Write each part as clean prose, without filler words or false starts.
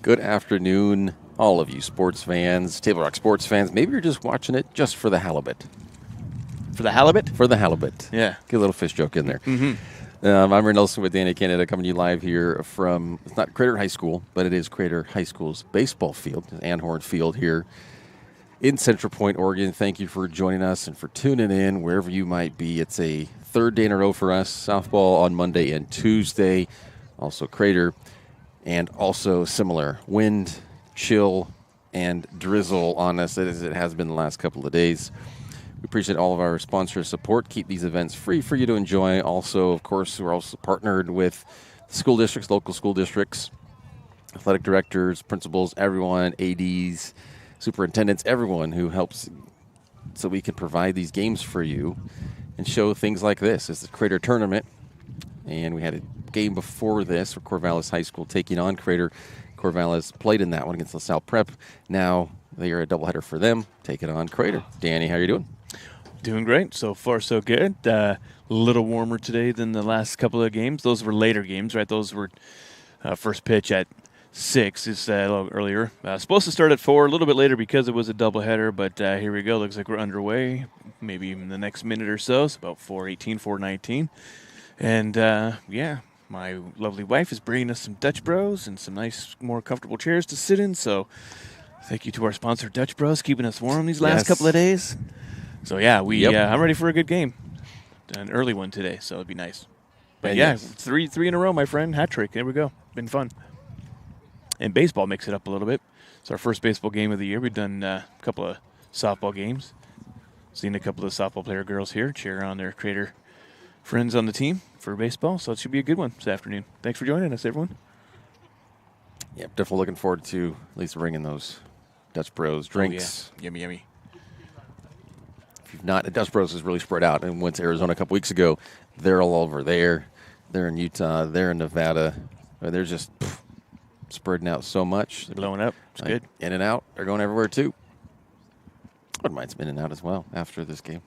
Good afternoon, all of you sports fans, Table Rock sports fans. Maybe you're just watching it just for the halibut. For the halibut? For the halibut. Yeah. Get a little fish joke in there. I'm Ray Nelson with Danny Canada, coming to you live here from, it's not Crater High School, but it is Crater High School's baseball field, Anhorn Field here in Central Point, Oregon. Thank you for joining us and for tuning in wherever you might be. It's a third day in a row for us. Softball on Monday and Tuesday. Also Crater. And also similar wind, chill, and drizzle on us as it has been the last couple of days. We appreciate all of our sponsor support. Keep these events free for you to enjoy. Also, of course, we're also partnered with school districts, local school districts, athletic directors, principals, everyone, ADs, superintendents, everyone who helps so we can provide these games for you and show things like this. It's the Crater Tournament, and we had a game before this for Corvallis High School taking on Crater. Corvallis played in that one against LaSalle Prep. Now they are a doubleheader for them, taking on Crater. Danny, how are you doing? Doing great. So far, so good. A little warmer today than the last couple of games. Those were later games, right? Those were first pitch at 6 is a little earlier. Supposed to start at 4, a little bit later because it was a doubleheader, but here we go. Looks like we're underway, maybe even the next minute or so. It's about 4:18, 4:19. And, yeah, my lovely wife is bringing us some Dutch Bros and some nice, more comfortable chairs to sit in. So thank you to our sponsor, Dutch Bros, keeping us warm these last couple of days. So, yeah, I'm ready for a good game. An early one today, so it'd be nice. But, yeah, three in a row, my friend. Hat trick. There we go. Been fun. And baseball makes it up a little bit. It's our first baseball game of the year. We've done a couple of softball games. Seen a couple of softball player girls here cheer on their Crater friends on the team for baseball. So it should be a good one this afternoon. Thanks for joining us, everyone. Yeah, definitely looking forward to at least bringing those Dutch Bros drinks. Oh, yeah. Yummy, yummy. If you've not, Dutch Bros is really spread out. And went to Arizona a couple weeks ago. They're all over there. They're in Utah. They're in Nevada. They're just spreading out so much. They're blowing up. It's good. In and out. They're going everywhere, too. I wouldn't mind some in and out as well after this game.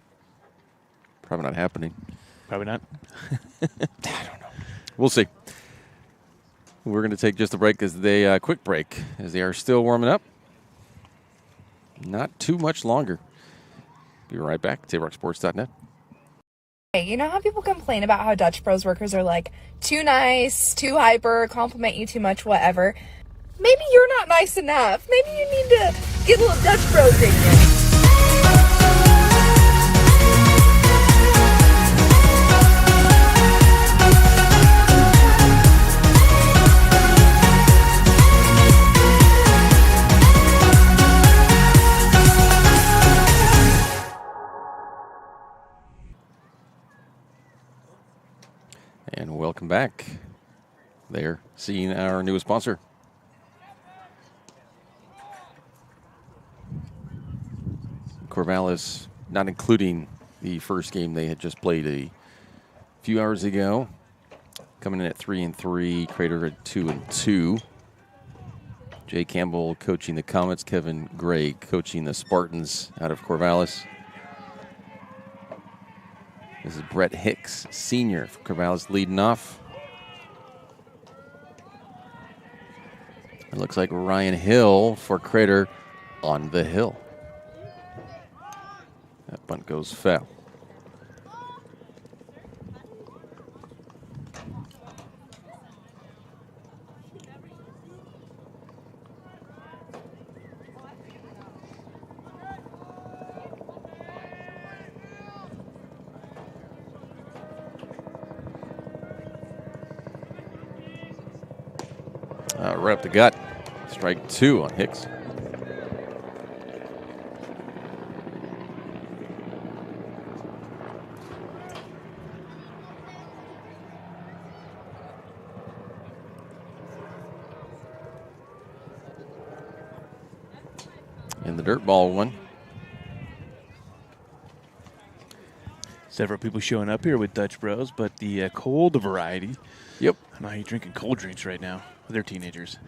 Probably not happening. Probably not. I don't know. We'll see. We're going to take just a break quick break as they are still warming up. Not too much longer. Be right back. TableRockSports.net. Hey, you know how people complain about how Dutch Bros workers are like too nice, too hyper, compliment you too much, whatever? Maybe you're not nice enough. Maybe you need to get a little Dutch Bros in you. And welcome back. There, seeing our newest sponsor. Corvallis, not including the first game they had just played a few hours ago. Coming in at 3-3, Crater at 2-2. Jay Campbell coaching the Comets, Kevin Gray coaching the Spartans out of Corvallis. This is Brett Hicks, senior for Corvallis, leading off. It looks like Ryan Hill for Crater on the hill. That bunt goes foul. Right up the gut. Strike 2 on Hicks. And the dirt ball one. Several people showing up here with Dutch Bros, but the cold variety. Yep. I don't know how you're drinking cold drinks right now. They're teenagers.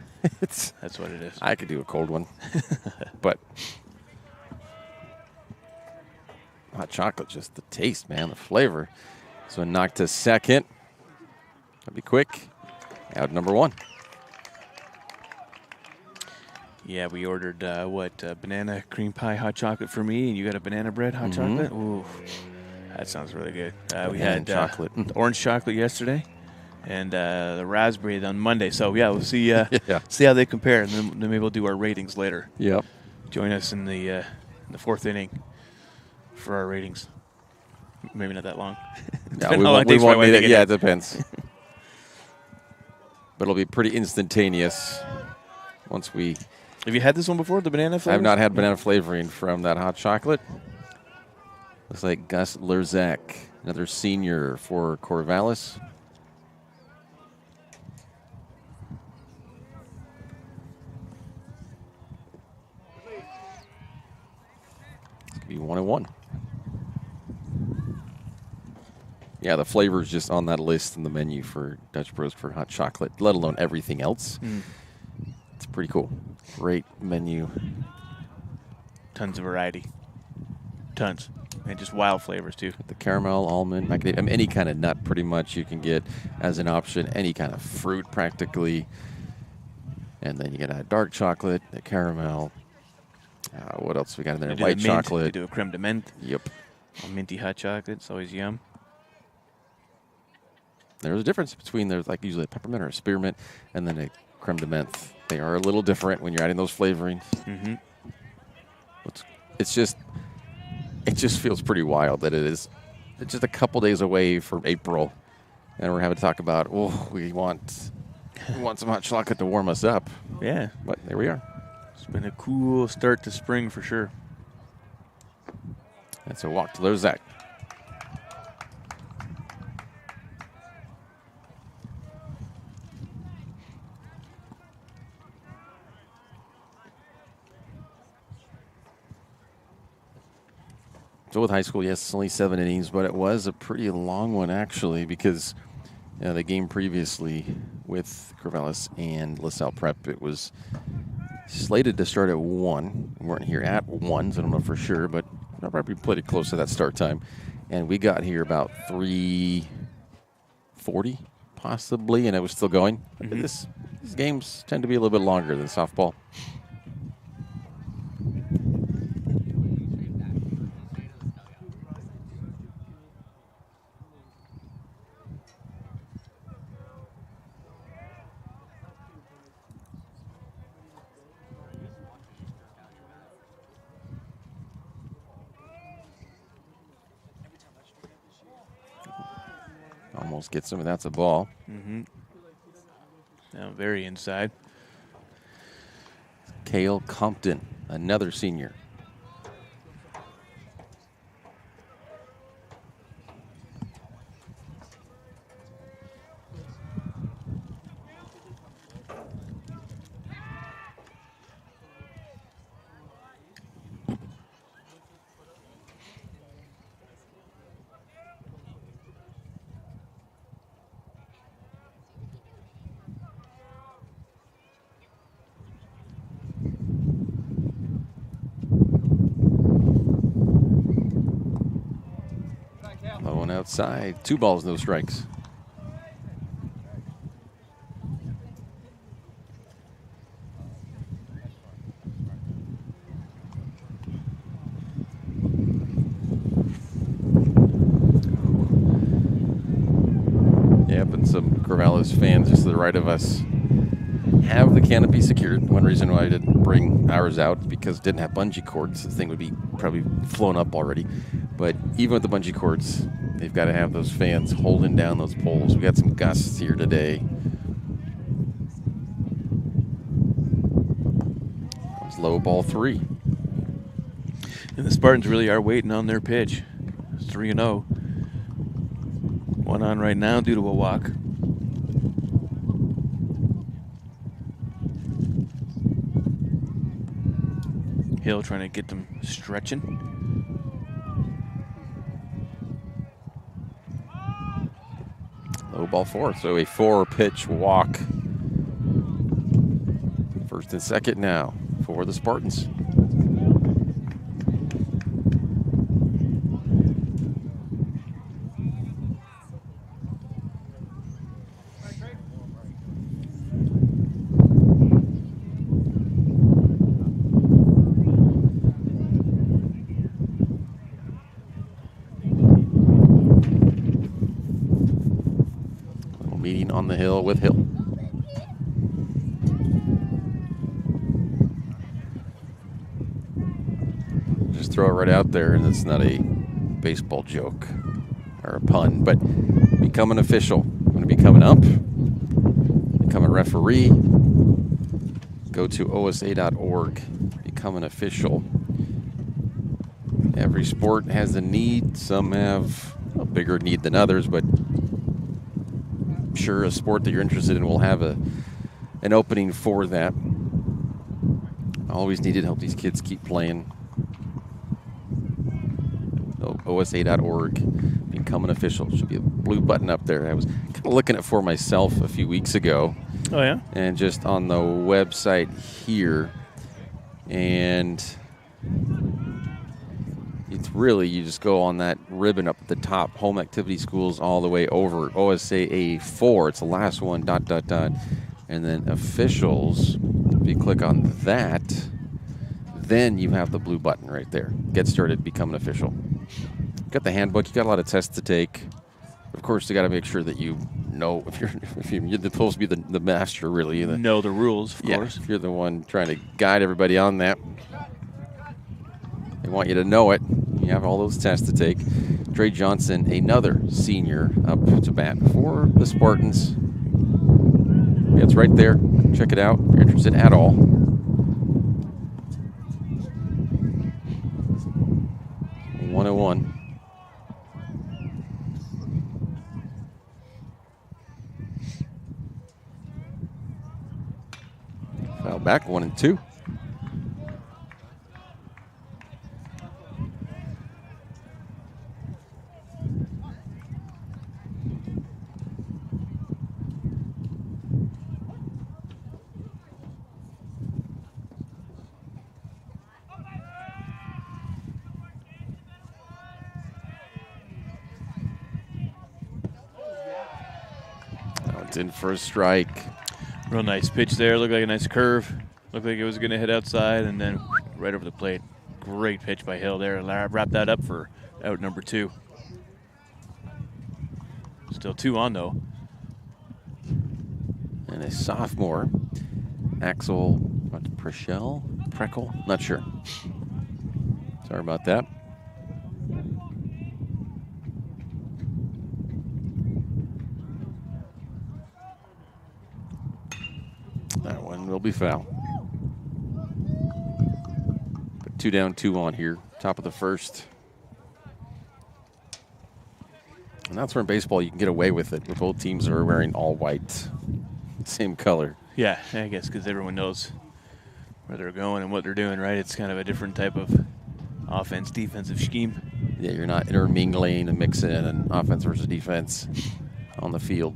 That's what it is. I could do a cold one. But hot chocolate, just the taste, man, the flavor. So knocked to second. That'll be quick. Out number 1. Yeah, we ordered banana cream pie hot chocolate for me, and you got a banana bread hot chocolate. Ooh, that sounds really good. We had chocolate, orange chocolate yesterday, and the raspberry on Monday. So yeah, we'll see see how they compare, and then maybe we'll do our ratings later. Yep. Join us in the fourth inning for our ratings. Maybe not that long. Yeah, we won't need it. Yeah, it depends. But it'll be pretty instantaneous once we. Have you had this one before, the banana flavor? I've not had banana flavoring from that hot chocolate. Looks like Gus Lerzak, another senior for Corvallis. It's going to be 1-1. Yeah, the flavor's just on that list in the menu for Dutch Bros for hot chocolate, let alone everything else. It's pretty cool. Great menu. Tons of variety. Tons. And just wild flavors, too. The caramel, almond, macadamia, I mean, any kind of nut pretty much you can get as an option. Any kind of fruit practically. And then you get a dark chocolate, the caramel. What else we got in there? White chocolate. You do a creme de menthe. Yep. A minty hot chocolate. It's always yum. There's a difference between there's like usually a peppermint or a spearmint and then a creme de menthe. They are a little different when you're adding those flavorings. Mm-hmm. It just feels pretty wild that it's just a couple days away from April, and we're having to talk about, we want some hot chocolate to warm us up. Yeah. But there we are. It's been a cool start to spring for sure. That's a walk to Lerzak. So with high school, yes, it's only 7 innings, but it was a pretty long one actually because the game previously with Corvallis and LaSalle Prep, it was slated to start at 1. We weren't here at 1, so I don't know for sure, but I probably played it close to that start time. And we got here about 3:40 possibly, and it was still going. Mm-hmm. These games tend to be a little bit longer than softball. Almost gets him, and that's a ball. Mm-hmm. Now very inside. Cale Compton, another senior. Outside, 2 balls, no strikes. Yep, and some Corvallis fans just to the right of us have the canopy secured. One reason why I didn't bring ours out because it didn't have bungee cords. The thing would be probably flown up already. But even with the bungee cords, they've got to have those fans holding down those poles. We got some gusts here today. It's low ball 3. And the Spartans really are waiting on their pitch. 3-0. 1 on right now due to a walk. Hill trying to get them stretching. Low ball 4, so a 4-pitch walk. First and second now for the Spartans. the hill with Hill. Just throw it right out there, and it's not a baseball joke or a pun, but become an official. I'm going to become an ump, become a referee. Go to osa.org, become an official. Every sport has a need. Some have a bigger need than others, but I'm sure a sport that you're interested in will have an opening for that. Always needed to help these kids keep playing. osa.org, become an official. Should be a blue button up there. I was kind of looking at for myself a few weeks ago. Oh, yeah? And just on the website here, and it's really, you just go on that ribbon up at the top, home activity schools, all the way over OSA A4. It's the last one, ... And then officials, if you click on that, then you have the blue button right there. Get started, become an official. Got the handbook. You got a lot of tests to take. Of course, you got to make sure that you know if you're supposed to be the master, really. Know the rules, of course. If you're the one trying to guide everybody on that, they want you to know it. You have all those tests to take. Dre Johnson, another senior, up to bat for the Spartans. Yeah, it's right there. Check it out if you're interested at all. .101. Foul back, 1-2. Now it's in for a strike. Real nice pitch there. Looked like a nice curve. Looked like it was going to hit outside, and then right over the plate. Great pitch by Hill there. Wrap that up for out number 2. Still 2 on, though. And a sophomore, Axel Preckle? Not sure. Sorry about that. That one will be foul. But 2 down, 2 on here. Top of the first. And that's where in baseball you can get away with it. Where both teams are wearing all white. Same color. Yeah, I guess because everyone knows where they're going and what they're doing, right? It's kind of a different type of offense, defensive scheme. Yeah, you're not intermingling and mixing an offense versus defense on the field.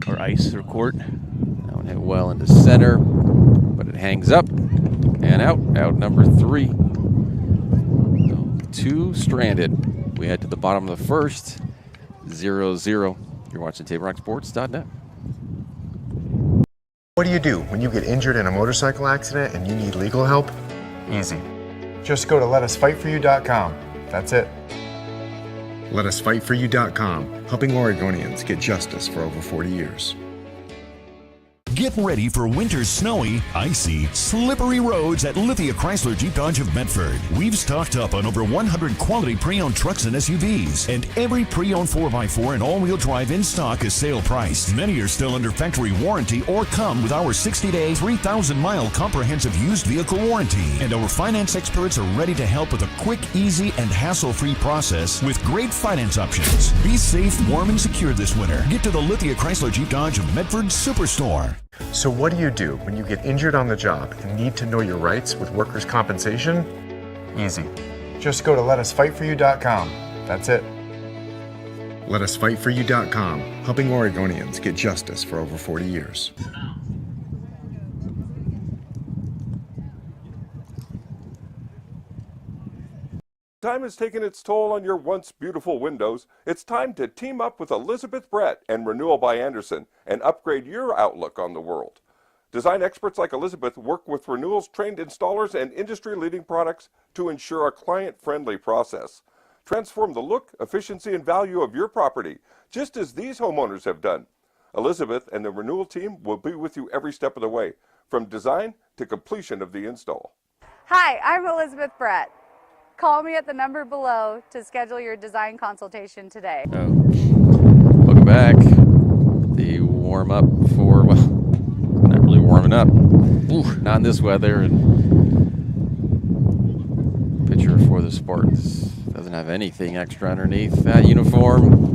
Or ice or court. That one hit well into center, but it hangs up and out. Out number 3. So 2 stranded. We head to the bottom of the first. 0-0. You're watching TableRockSports.net. What do you do when you get injured in a motorcycle accident and you need legal help? Easy. Just go to letusfightforyou.com. That's it. Letusfightforyou.com, helping Oregonians get justice for over 40 years. Get ready for winter's snowy, icy, slippery roads at Lithia Chrysler Jeep Dodge of Medford. We've stocked up on over 100 quality pre-owned trucks and SUVs, and every pre-owned 4x4 and all-wheel drive in stock is sale price. Many are still under factory warranty or come with our 60-day, 3,000-mile comprehensive used vehicle warranty. And our finance experts are ready to help with a quick, easy, and hassle-free process with great finance options. Be safe, warm, and secure this winter. Get to the Lithia Chrysler Jeep Dodge of Medford Superstore. So what do you do when you get injured on the job and need to know your rights with workers' compensation? Easy. Just go to letusfightforyou.com. That's it. Letusfightforyou.com, helping Oregonians get justice for over 40 years. Time has taken its toll on your once beautiful windows. It's time to team up with Elizabeth Brett and Renewal by Andersen and upgrade your outlook on the world. Design experts like Elizabeth work with Renewal's trained installers and industry-leading products to ensure a client-friendly process. Transform the look, efficiency, and value of your property, just as these homeowners have done. Elizabeth and the renewal team will be with you every step of the way, from design to completion of the install. Hi, I'm Elizabeth Brett. Call me at the number below to schedule your design consultation today. Welcome back. The warm up for, well, not really warming up. Not in this weather. And pitcher for the Spartans doesn't have anything extra underneath that uniform.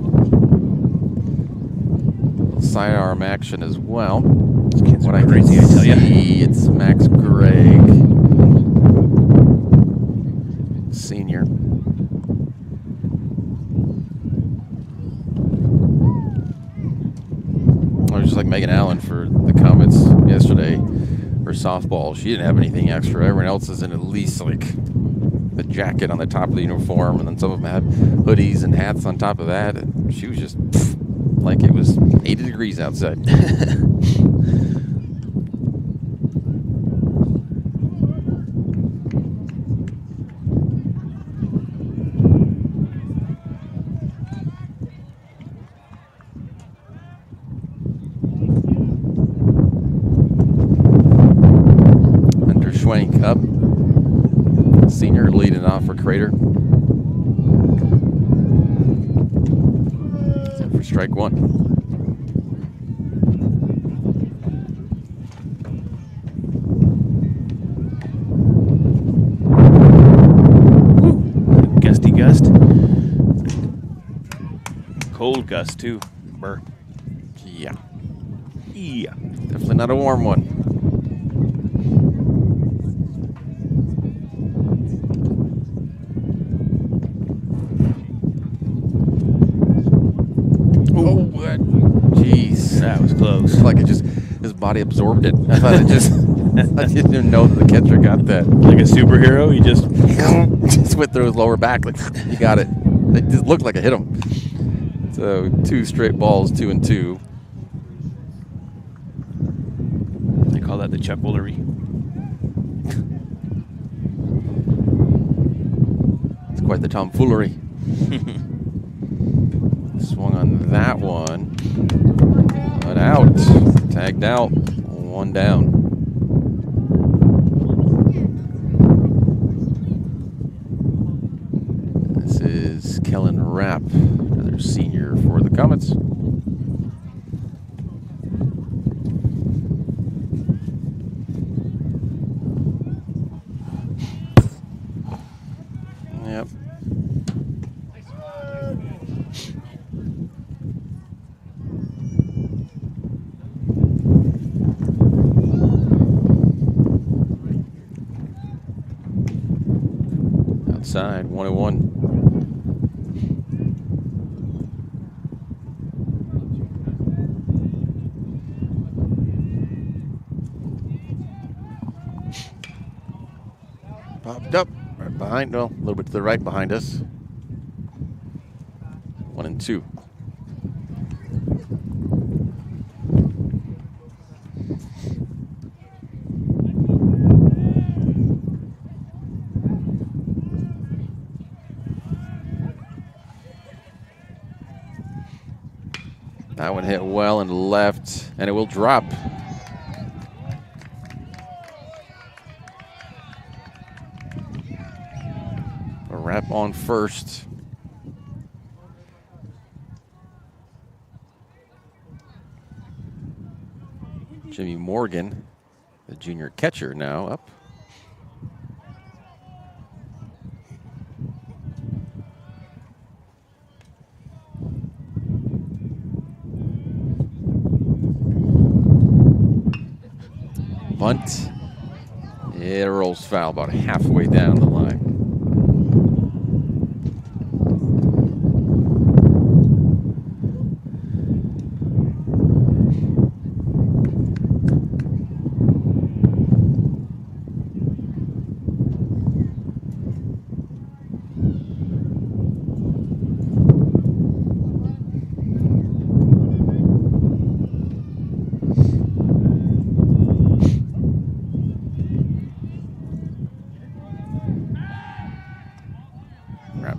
Sidearm action as well. These kids What are I crazy, can I tell you. see, it's Max Gregg, senior. I was just like Megan Allen for the Comets yesterday for softball. She didn't have anything extra. Everyone else is in at least like the jacket on the top of the uniform, and then some of them have hoodies and hats on top of that. And she was just like it was 80 degrees outside. Hunter Schwenk up. Senior leading off for Crater. Set for strike one. Gusty gust. Cold gust, too. Burr. Yeah. Yeah. Definitely not a warm one. Oh, jeez. That was close. It's like it just, his body absorbed it. I thought it just, I didn't even know that the catcher got that. Like a superhero, he just... Just went through his lower back. Like, you got it. It just looked like it hit him. So 2 straight balls, 2-2. They call that the Chuck Woolery. It's quite the tomfoolery. Swung on that one. But out. Tagged out. 1 down. This is Kellen Rapp, another senior for the Comets. Yep. Outside, 1-1. Popped up right behind, well, a little bit to the right behind us. 1-2. That one hit well and left, and it will drop. A wrap on first. Jimmy Morgan, the junior catcher, now up. Bunt. It rolls foul about halfway down the line.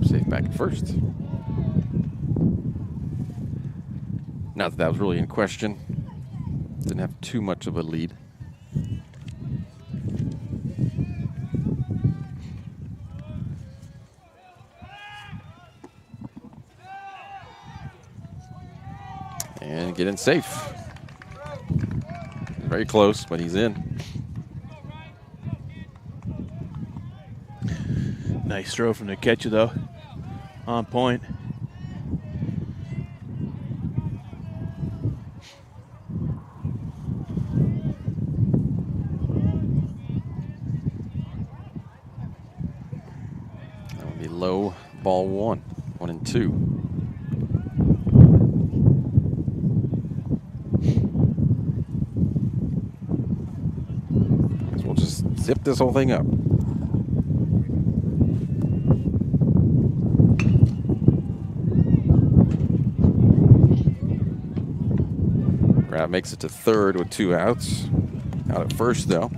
Safe back at first. Not that that was really in question. Didn't have too much of a lead. And get in safe. Very close, but he's in. Nice throw from the catcher, though. On point. That would be low, ball 1, 1-2. So we'll just zip this whole thing up. Rat makes it to third with 2 outs. Out at first, though.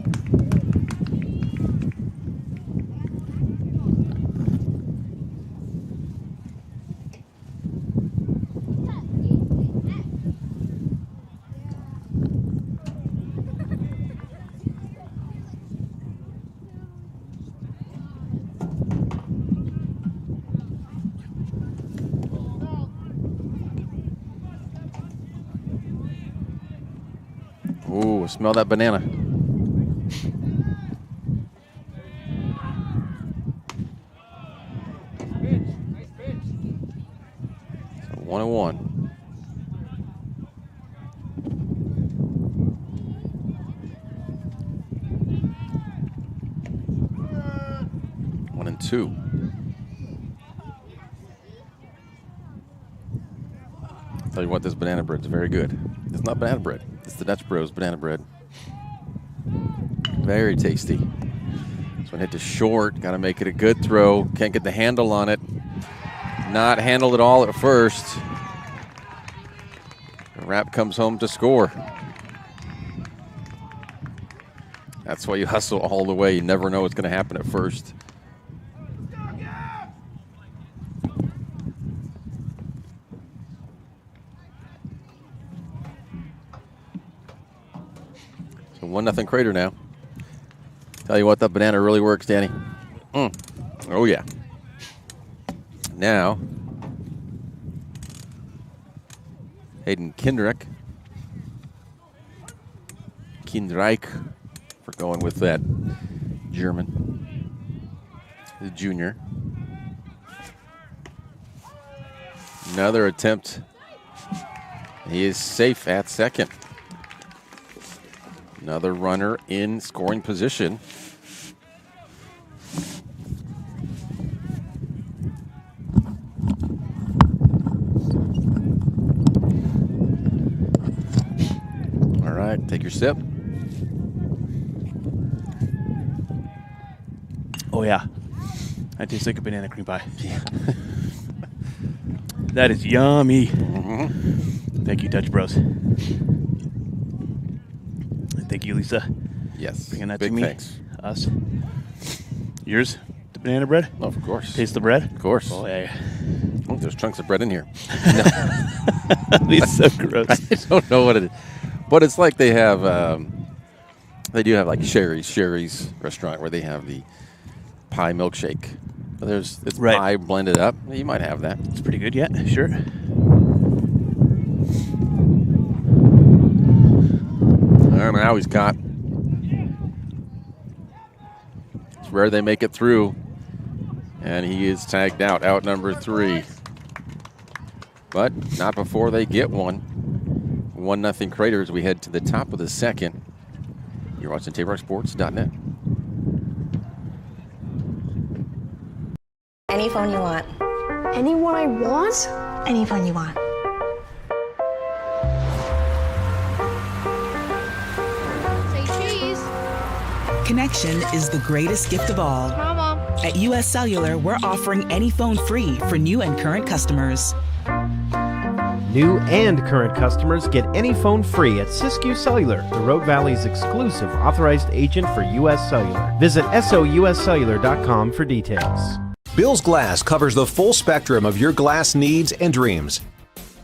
Ooh, smell that banana. So 1-1. One and two. Tell you what, this banana bread's very good. It's not banana bread. It's the Dutch Bros banana bread. Very tasty. This one hit to short. Got to make it a good throw. Can't get the handle on it. Not handled at all at first. The Rap comes home to score. That's why you hustle all the way. You never know what's going to happen at first. So 1-0 Crater now. Tell you what, that banana really works, Danny. Oh, yeah. Now, Hayden Kindreich for going with that German, the junior. Another attempt. He is safe at second. Another runner in scoring position. All right, take your sip. Oh, yeah. That tastes like a banana cream pie. Yeah. That is yummy. Mm-hmm. Thank you, Dutch Bros. Thank you, Lisa. Yes. Bringing that big to me. Thanks. Us. Yours? The banana bread? Oh, of course. Taste the bread? Of course. Oh, yeah. Oh, there's chunks of bread in here. It's so gross. I don't know what it is. But it's like they have, they do have like Sherry's restaurant where they have the pie milkshake. It's right. Pie blended up. You might have that. It's pretty good, yeah, sure. And now he's caught. It's rare they make it through. And he is tagged out, out number 3. But not before they get one. 1-0 Crater as we head to the top of the second. You're watching TapeRockSports.net. Any phone you want. Any one I want? Any phone you want. Say cheese. Connection is the greatest gift of all. Mama. At US Cellular, we're offering any phone free for new and current customers. New and current customers get any phone free at Siskiyou Cellular, the Rogue Valley's exclusive authorized agent for US Cellular. Visit souscellular.com for details. Bill's Glass covers the full spectrum of your glass needs and dreams.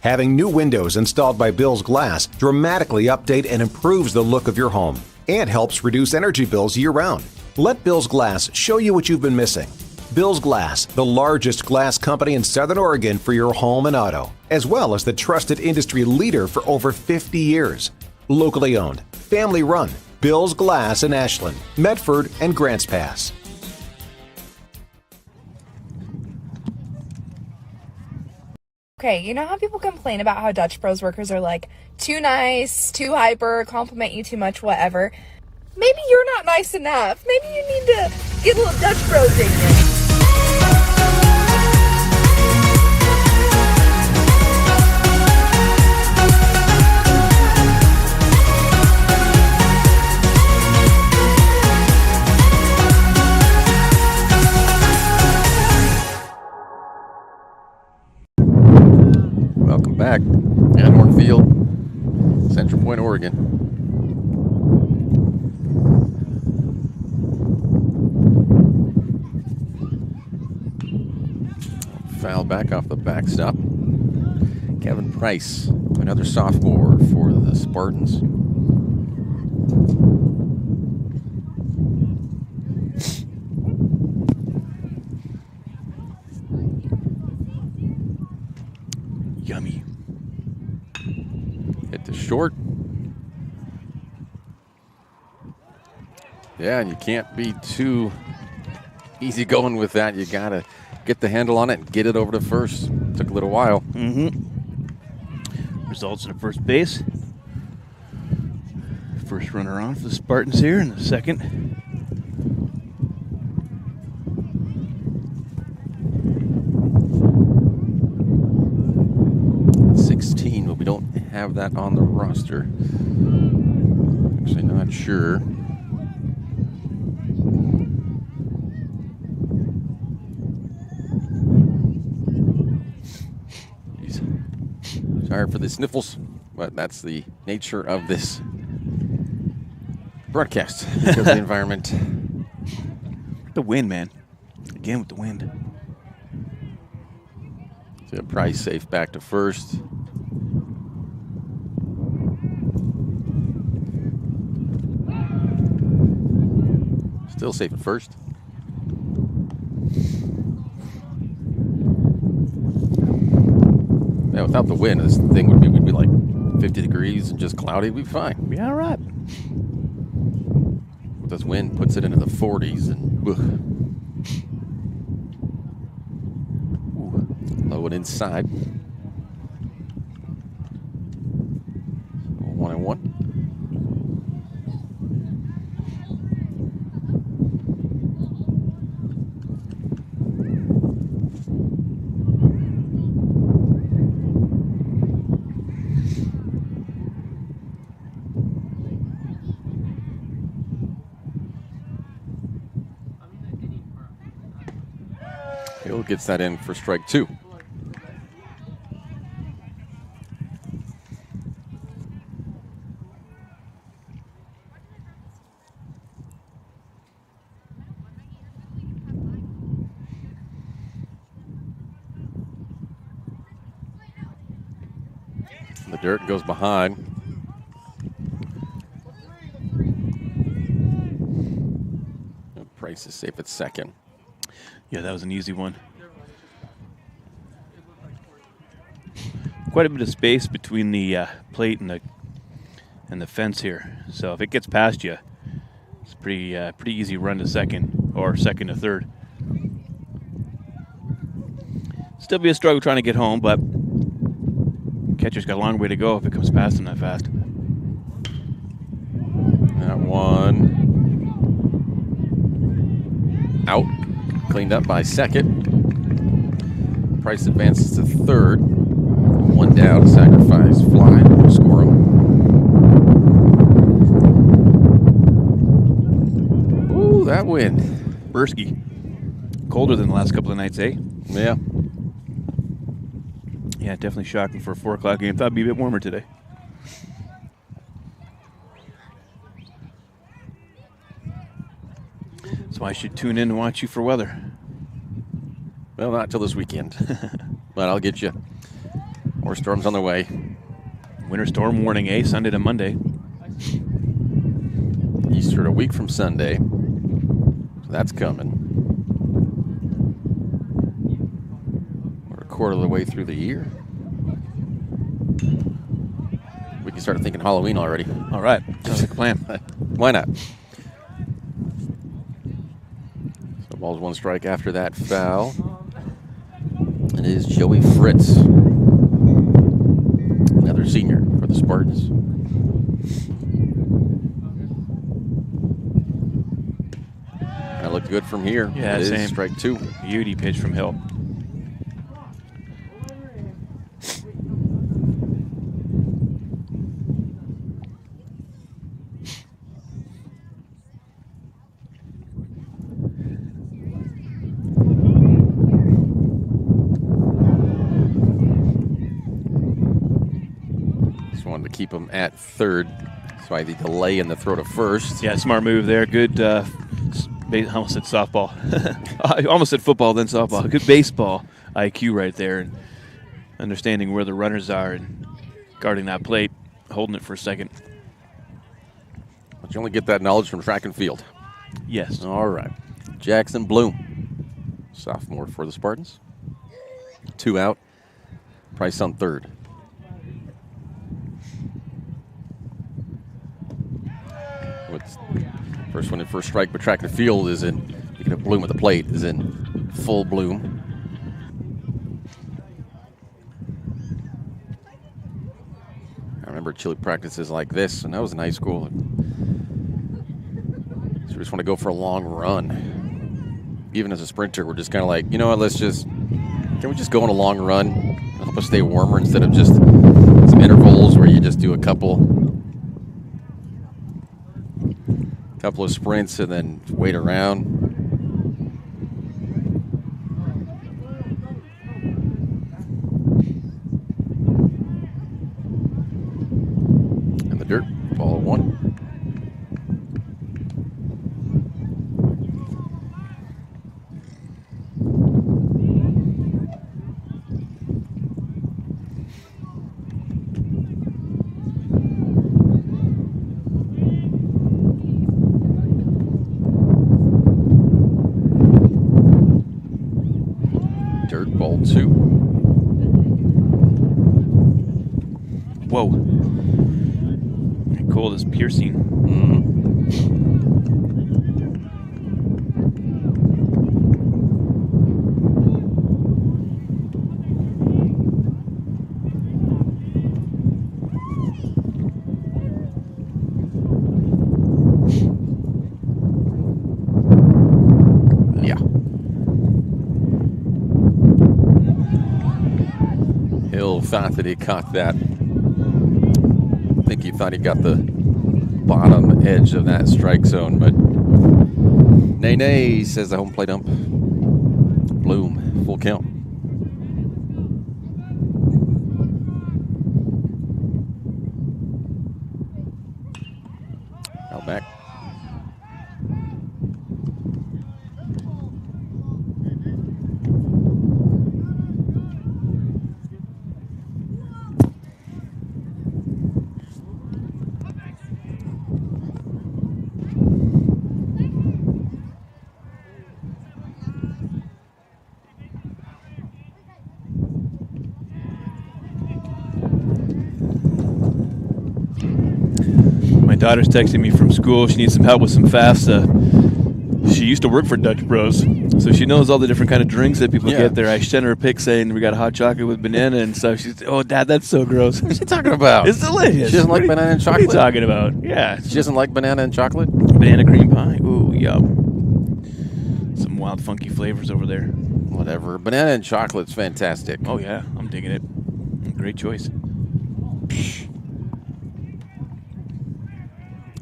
Having new windows installed by Bill's Glass dramatically update and improves the look of your home and helps reduce energy bills year-round. Let Bill's Glass show you what you've been missing. Bill's Glass, the largest glass company in Southern Oregon for your home and auto, as well as the trusted industry leader for over 50 years. Locally owned, family run, Bill's Glass in Ashland, Medford, and Grants Pass. Okay, you know how people complain about how Dutch Bros workers are like too nice, too hyper, compliment you too much, whatever? Maybe you're not nice enough. Maybe you need to get a little Dutch Bros in you. Welcome back. Anhorn Field, Central Point, Oregon. Foul back off the backstop. Kevin Price, another sophomore for the Spartans. Yummy. Hit the short. Yeah, and you can't be too easy going with that. You got to get the handle on it and get it over to first. Took a little while. Results in a first base. First runner on for the Spartans here in the second. But we don't have that on the roster. Actually, not sure. Sorry for the sniffles, but that's the nature of this broadcast because of the environment. The wind, man. Again with the wind. So Price safe back to first. Still safe at first. Yeah, without the wind, this thing would be like 50 degrees and just cloudy. We'd be fine. Be all right. With this wind, puts it into the 40s and low and inside. 1-1. Hill gets that in for strike two. The dirt goes behind. Price is safe at second. Yeah, that was an easy one. Quite a bit of space between the plate and the fence here. So if it gets past you, it's pretty easy run to second or second to third. Still be a struggle trying to get home, but catcher's got a long way to go if it comes past him that fast. That one out. Cleaned up by second. Price advances to third. One down, sacrifice fly. We'll score him. Ooh, that wind. Bursky. Colder than the last couple of nights, eh? Yeah. Yeah, definitely shocking for a 4 o'clock game. Thought it'd be a bit warmer today. So I should tune in and watch you for weather. Well, not till this weekend. But I'll get you More storms on the way. Winter storm warning, Sunday to Monday. Easter a week from Sunday. So that's coming. We're a quarter of the way through the year. We can start thinking Halloween already. All right. Sounds like a plan. Why not? So ball's one strike after that foul. It is Joey Fritz. Another senior for the Spartans. That looked good from here. Yeah, it same. is strike 2. Beauty pitch from Hill. Just wanted to keep him at third. That's why the delay in the throw to first. Yeah, smart move there. Good. I almost said softball. I almost said football, then softball. Good baseball IQ right there, and understanding where the runners are and guarding that plate, holding it for a second. But you only get that knowledge from track and field. Yes. All right. Jackson Bloom, sophomore for the Spartans. 2 out. Price on third. First one in first strike, but track and field is in, you get a Bloom at the plate, is in full bloom. I remember chili practices like this, and I was in high school. So we just want to go for a long run. Even as a sprinter, we're just kind of like, you know what, can we just go on a long run? Help us stay warmer instead of just some intervals where you just do a couple of sprints and then wait around. And the dirt, ball 1. Ball 2. Whoa. Cold as piercing. Thought that he caught that. I think he thought he got the bottom edge of that strike zone, but nay, says the home plate ump. Bloom, full count. Out back. Daughter's texting me from school. She needs some help with some FAFSA. She used to work for Dutch Bros, so she knows all the different kind of drinks that people get there. I sent her a pic saying we got a hot chocolate with banana and stuff. She's, oh, Dad, that's so gross. What's she talking about? It's delicious. She doesn't like banana and chocolate? What are you talking about? Yeah. She doesn't like banana and chocolate? Banana cream pie. Ooh, yum. Some wild, funky flavors over there. Whatever. Banana and chocolate's fantastic. Oh, yeah. I'm digging it. Great choice.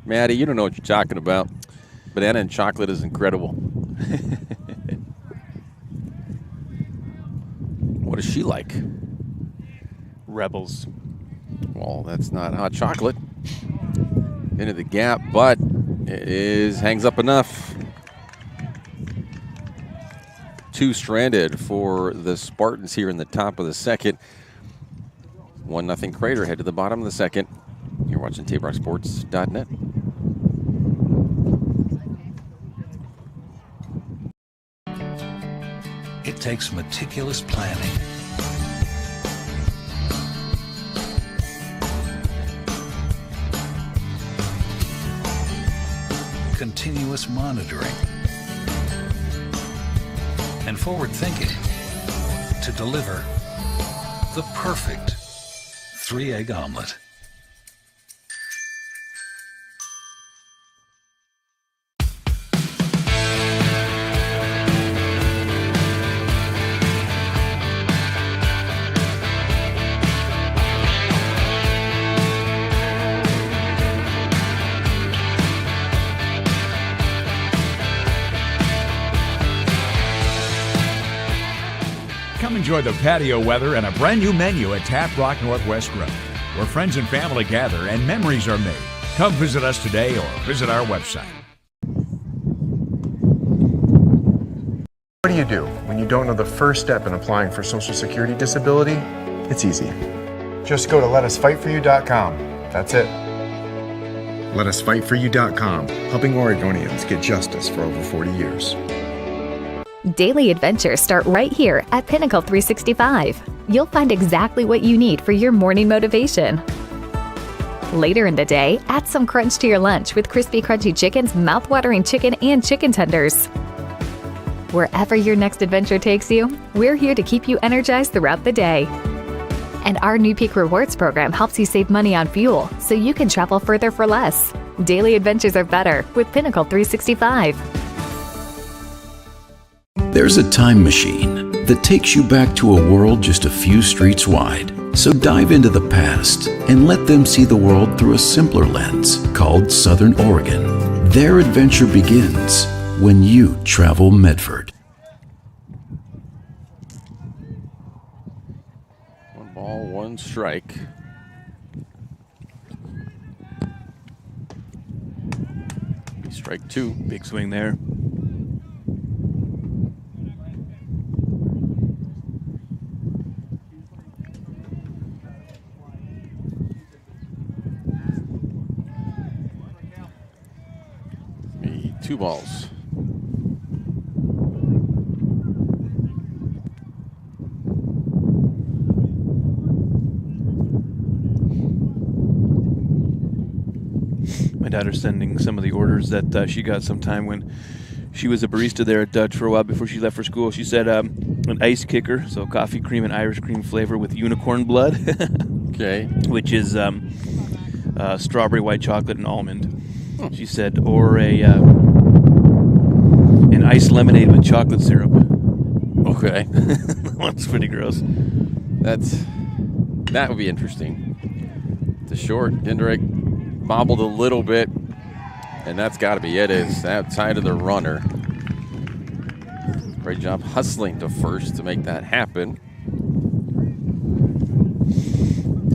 Maddie, you don't know what you're talking about. Banana and chocolate is incredible. What is she like? Rebels. Well, that's not hot chocolate. Into the gap, but it hangs up enough. 2 stranded for the Spartans here in the top of the second. 1-0 Crater. Head to the bottom of the second. You're watching TapeRockSports.net. It takes meticulous planning, continuous monitoring, and forward thinking to deliver the perfect 3-egg omelet. Come enjoy the patio weather and a brand new menu at Tap Rock Northwest Grill, where friends and family gather and memories are made. Come visit us today or visit our website. What do you do when you don't know the first step in applying for Social Security disability? It's easy. Just go to letusfightforyou.com. That's it. Letusfightforyou.com, helping Oregonians get justice for over 40 years. Daily adventures start right here at Pinnacle 365. You'll find exactly what you need for your morning motivation. Later in the day, add some crunch to your lunch with Crispy Crunchy Chicken's mouth-watering chicken and chicken tenders. Wherever your next adventure takes you, we're here to keep you energized throughout the day. And our new Peak Rewards program helps you save money on fuel so you can travel further for less. Daily adventures are better with Pinnacle 365. There's a time machine that takes you back to a world just a few streets wide. So dive into the past and let them see the world through a simpler lens called Southern Oregon. Their adventure begins when you travel Medford. 1 ball, 1 strike. Strike 2. Big swing there. Maybe 2 balls. My daughter's sending some of the orders that she got sometime when she was a barista there at Dutch for a while before she left for school. She said an ice kicker, so coffee cream and Irish cream flavor with unicorn blood. Okay. Which is strawberry, white chocolate, and almond. She said, or an iced lemonade with chocolate syrup. Okay. That's pretty gross. That would be interesting. The short, Dendrick bobbled a little bit, and that's got to be it. Is outside of the runner. Great job hustling to first to make that happen.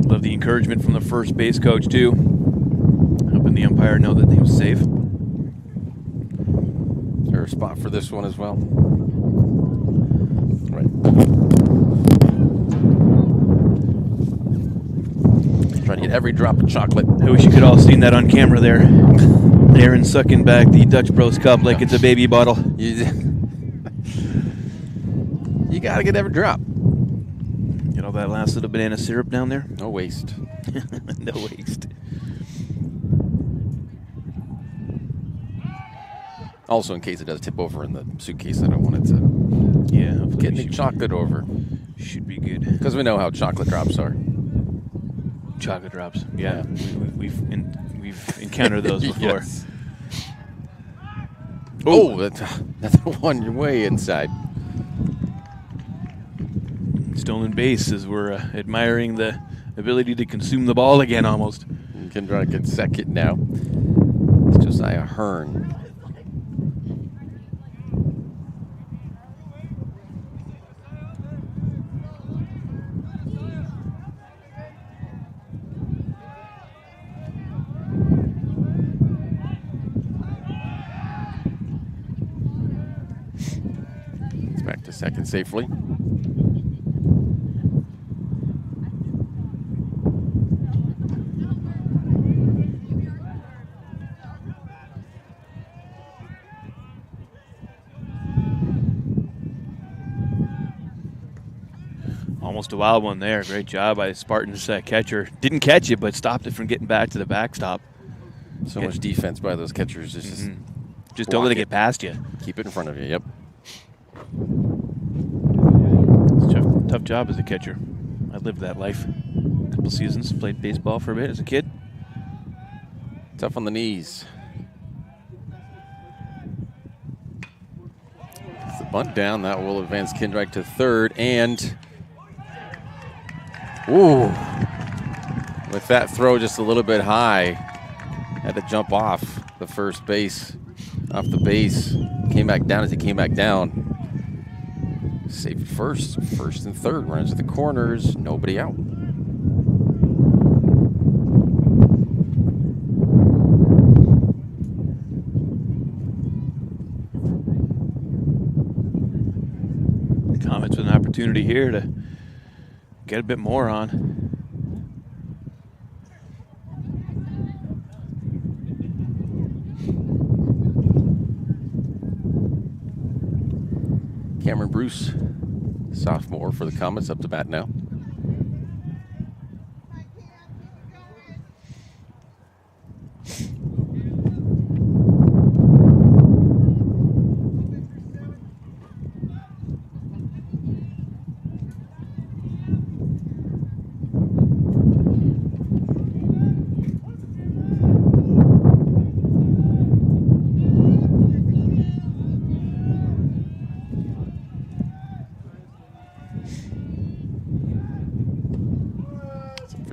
Love the encouragement from the first base coach, too. Helping the umpire know that he was safe. Is there a spot for this one as well? Right. Trying to get every drop of chocolate. I wish you could all seen that on camera there. Aaron sucking back the Dutch Bros cup like it's a baby bottle. You got to get every drop. Get all that last little banana syrup down there. No waste. No waste. Also, in case it does tip over in the suitcase, I don't want it to get any chocolate over. Should be good. Because we know how chocolate drops are. Chocolate drops. Yeah. We've encountered those before. Yes. Oh, that's one you're way inside. Stolen base as we're admiring the ability to consume the ball again almost. Kendrick gets second now. It's Josiah Hearn. It's back to second safely. Almost a wild one there. Great job by the Spartans catcher. Didn't catch it, but stopped it from getting back to the backstop. So much defense by those catchers. Just don't let it get past you. Keep it in front of you. Yep. It's a tough job as a catcher. I lived that life. A couple seasons. Played baseball for a bit as a kid. Tough on the knees. It's the bunt down. That will advance Kindreich to third. And, ooh, with that throw just a little bit high, had to jump off the first base, off the base. Came back down as he came back down. Saved first and third. Runs to the corners. Nobody out. Comets with an opportunity here to get a bit more on. Cameron Bruce, sophomore for the Comets, up to bat now.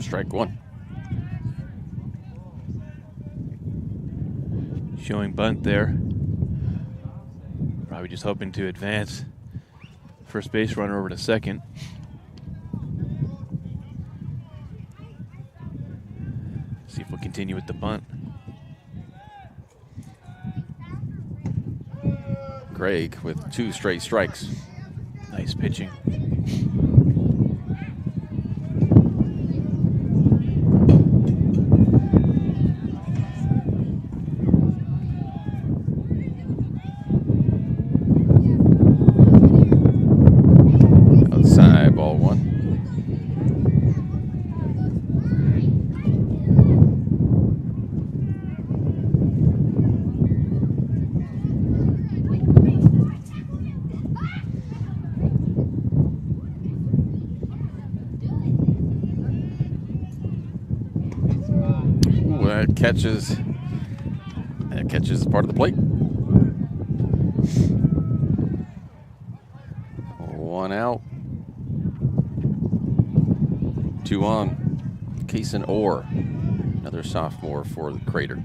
Strike one. Showing bunt there. Probably just hoping to advance. First base runner over to second. See if we'll continue with the bunt. Greg with 2 straight strikes. Nice pitching. Outside, ball 1. That catches part of the plate. 1 out. 2 on. Kason Orr, another sophomore for the Crater.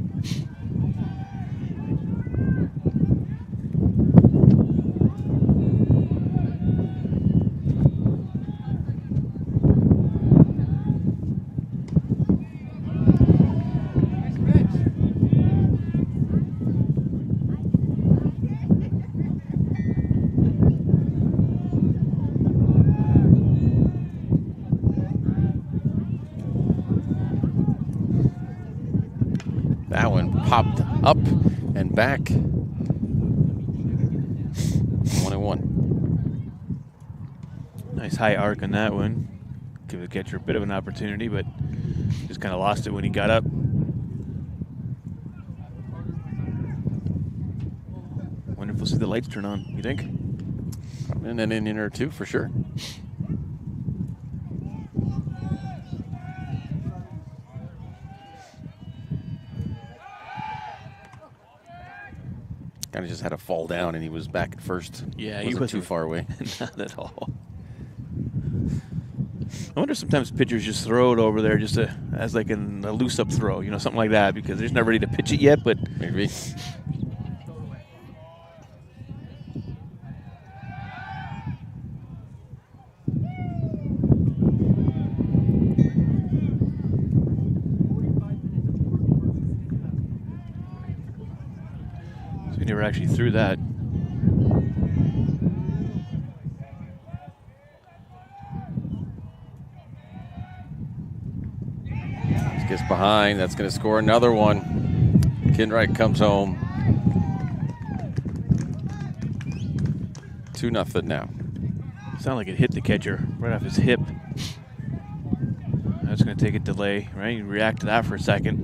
That one popped up and back. 1-1. Nice high arc on that one. Give the catcher a bit of an opportunity, but just kind of lost it when he got up. Wonder if we'll see the lights turn on, you think? In an inning or two for sure. Kind of just had to fall down, and he was back at first. Yeah, he wasn't too far away. Not at all. I wonder if sometimes pitchers just throw it over there just as like a loose up throw, you know, something like that, because they're just not ready to pitch it yet, but maybe. We never actually threw that. This gets behind. That's going to score another one. Kindreich comes home. 2-0 now. Sounded like it hit the catcher right off his hip. That's going to take a delay, right? You react to that for a second.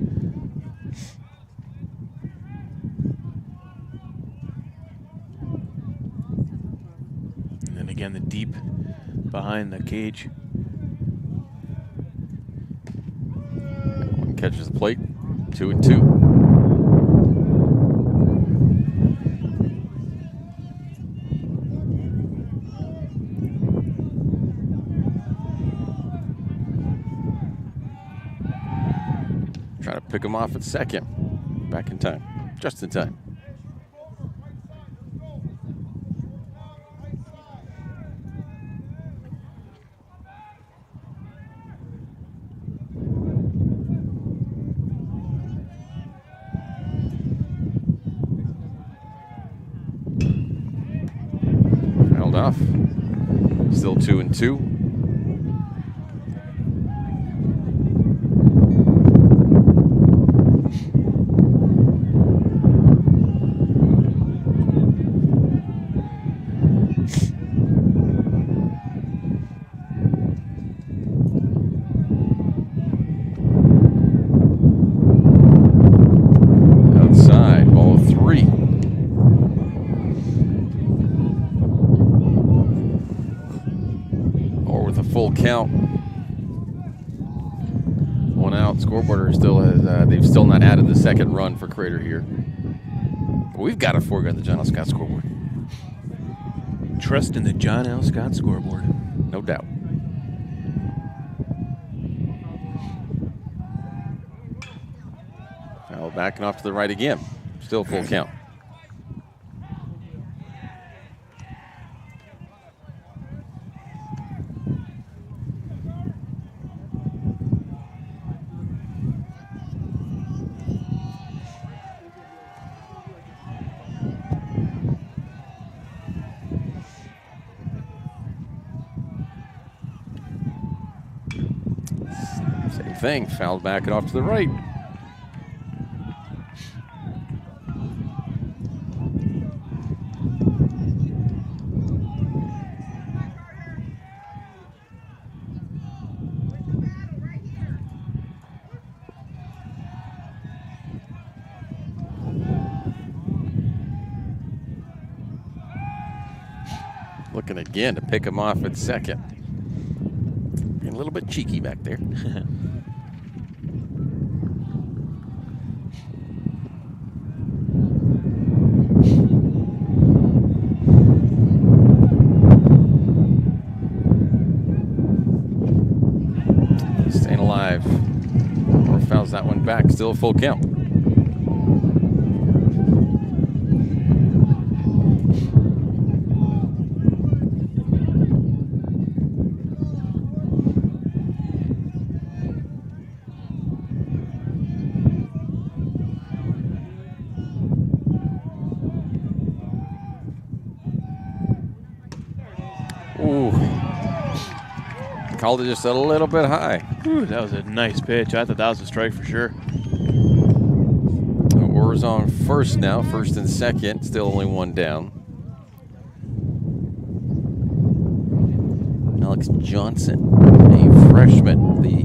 And then again, the deep behind the cage. One catches the plate, 2-2. Try to pick him off at second. Back in time. Just in time. Fouled off. Still 2-2. Full count. One out. Scoreboard still has. They've still not added the second run for Crater here. But we've got a 4 on the John L. Scott scoreboard. Trust in the John L. Scott scoreboard. No doubt. Foul backing off to the right again. Still full count. Same thing, fouled back and off to the right. Looking again to pick him off at second. Being a little bit cheeky back there. Staying alive. Or fouls that one back. Still a full count. Ooh. Called it just a little bit high. Ooh, that was a nice pitch. I thought that was a strike for sure. Orr's on first now, first and second. Still only one down. Alex Johnson, a freshman, the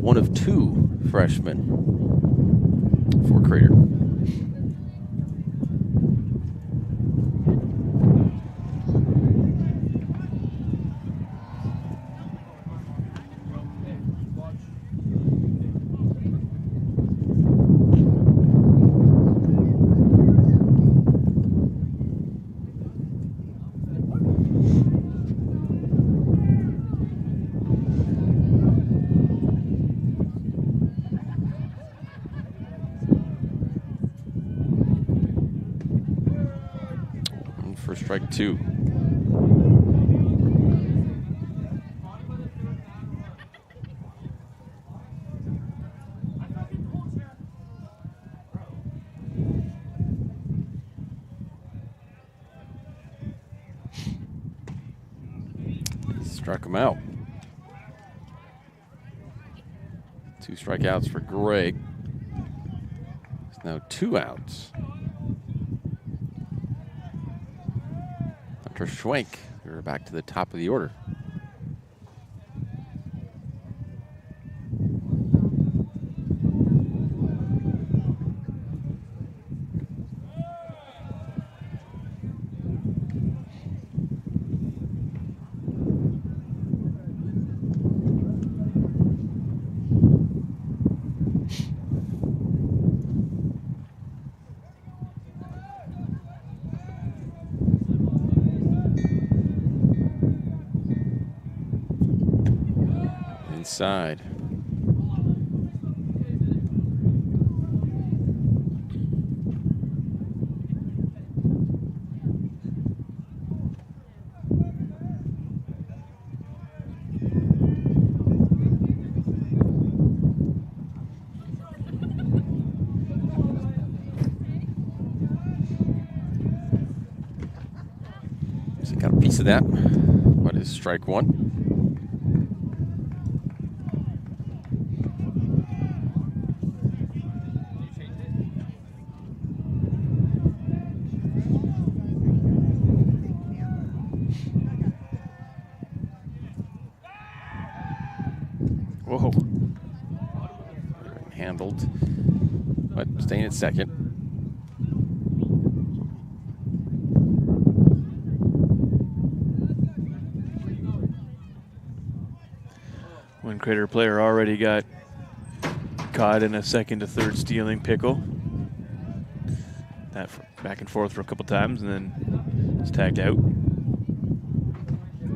one of 2 freshmen for Crater. For strike 2. Struck him out. 2 strikeouts for Greg. It's now 2 outs. Hunter Schwenk We're back to the top of the order. Inside. So got a piece of that. What is strike one? Whoa. Handled, but staying at second. One Crater player already got caught in a second to third stealing pickle. That back and forth for a couple times, and then it's tagged out.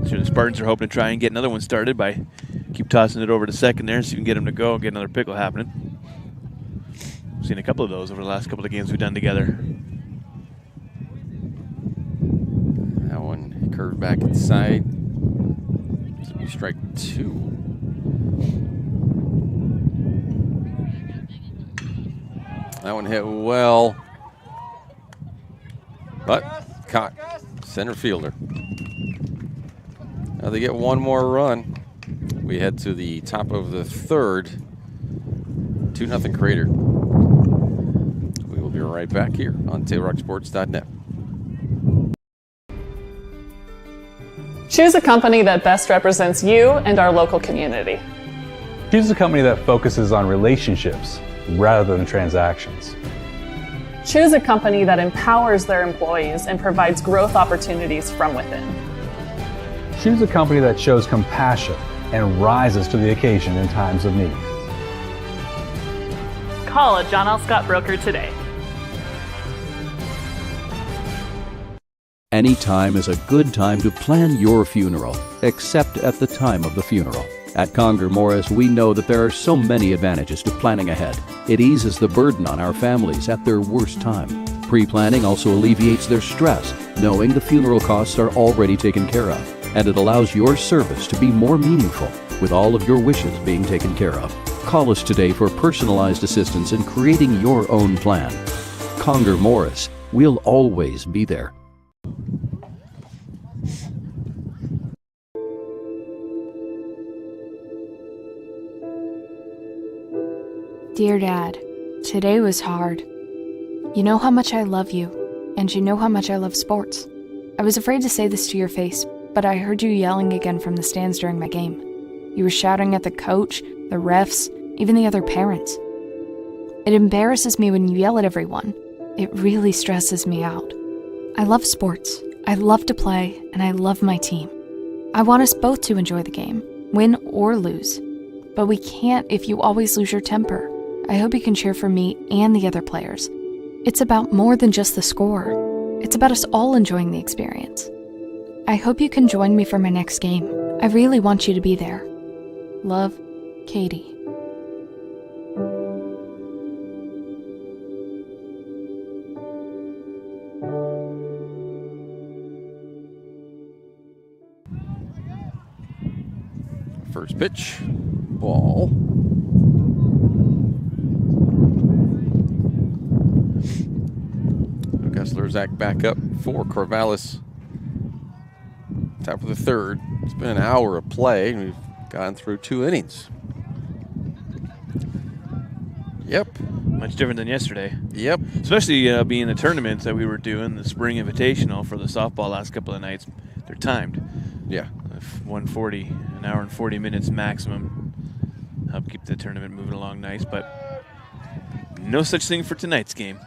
So the Spartans are hoping to try and get another one started by keep tossing it over to second there so you can get him to go and get another pickle happening. Seen a couple of those over the last couple of games we've done together. That one curved back inside. So we strike two. That one hit well, but caught center fielder. Now they get one more run. We head to the top of the third. 2-0 Crater. We will be right back here on TailRockSports.net. Choose a company that best represents you and our local community. Choose a company that focuses on relationships rather than transactions. Choose a company that empowers their employees and provides growth opportunities from within. Choose a company that shows compassion and rises to the occasion in times of need. Call a John L. Scott broker today. Any time is a good time to plan your funeral, except at the time of the funeral. At Conger Morris, we know that there are so many advantages to planning ahead. It eases the burden on our families at their worst time. Pre-planning also alleviates their stress, knowing the funeral costs are already taken care of. And it allows your service to be more meaningful, with all of your wishes being taken care of. Call us today for personalized assistance in creating your own plan. Conger Morris, we'll always be there. Dear Dad, today was hard. You know how much I love you, and you know how much I love sports. I was afraid to say this to your face, but I heard you yelling again from the stands during my game. You were shouting at the coach, the refs, even the other parents. It embarrasses me when you yell at everyone. It really stresses me out. I love sports. I love to play, and I love my team. I want us both to enjoy the game, win or lose. But we can't if you always lose your temper. I hope you can cheer for me and the other players. It's about more than just the score. It's about us all enjoying the experience. I hope you can join me for my next game. I really want you to be there. Love, Katie. First pitch, ball. Gus Lurzak back up for Corvallis. Top of the third. It's been an hour of play. We've gone through 2 innings. Yep. Much different than yesterday. Yep. Especially being the tournaments that we were doing, the Spring Invitational for the softball last couple of nights. they're timed. Yeah. 140, an hour and 40 minutes maximum. Help keep the tournament moving along nice, but no such thing for tonight's game.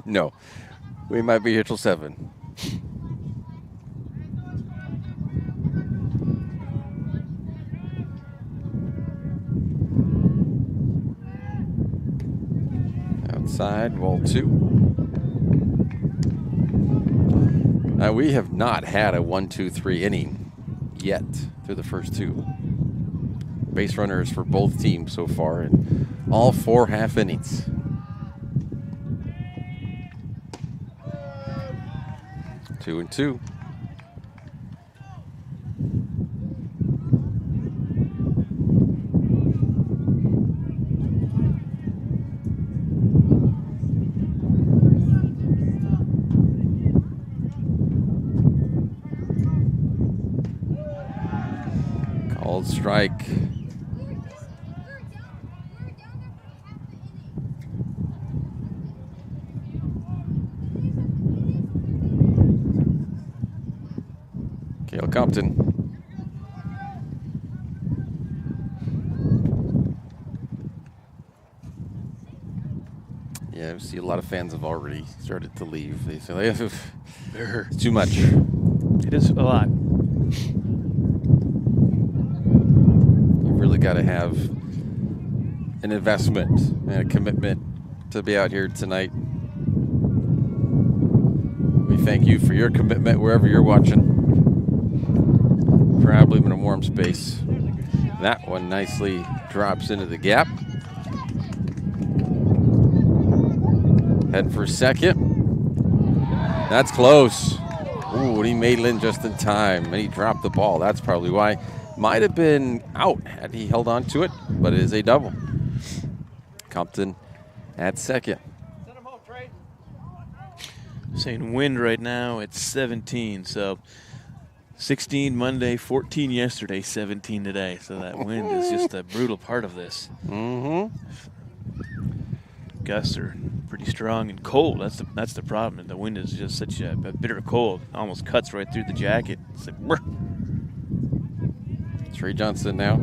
No. We might be here till 7. Outside, wall 2. Now, we have not had a 1-2-3 inning yet through the first 2. Base runners for both teams so far, and all 4 half innings. Two and 2. Called strike. Cale Compton. Yeah, I see a lot of fans have already started to leave. They say it's too much. It is a lot. You've really got to have an investment and a commitment to be out here tonight. We thank you for your commitment wherever you're watching. Probably in a warm space. That one nicely drops into the gap. Heading for second. That's close. Ooh, and he made it in just in time, and he dropped the ball. That's probably why. Might have been out had he held on to it, but it is a double. Compton at second. Saying wind right now, it's 17, so 16 Monday, 14 yesterday, 17 today. So that wind is just a brutal part of this. Mm-hmm. Gusts are pretty strong and cold. That's the problem. The wind is just such a bitter cold. Almost cuts right through the jacket. It's like, brr. Trey Johnson now.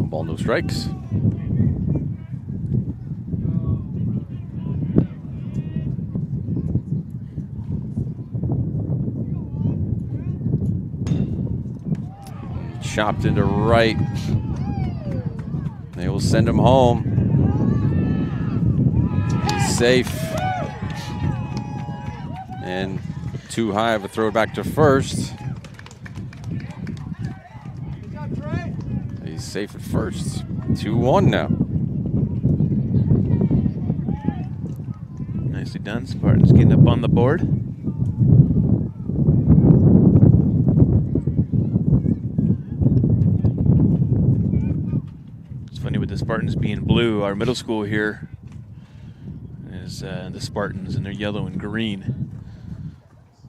Ball, no strikes. Chopped into right. They will send him home. He's safe. And too high of a throw back to first. He's safe at first. 2-1 now. Nicely done. Spartans getting up on the board. It's funny with the Spartans being blue. Our middle school here is the Spartans, and they're yellow and green.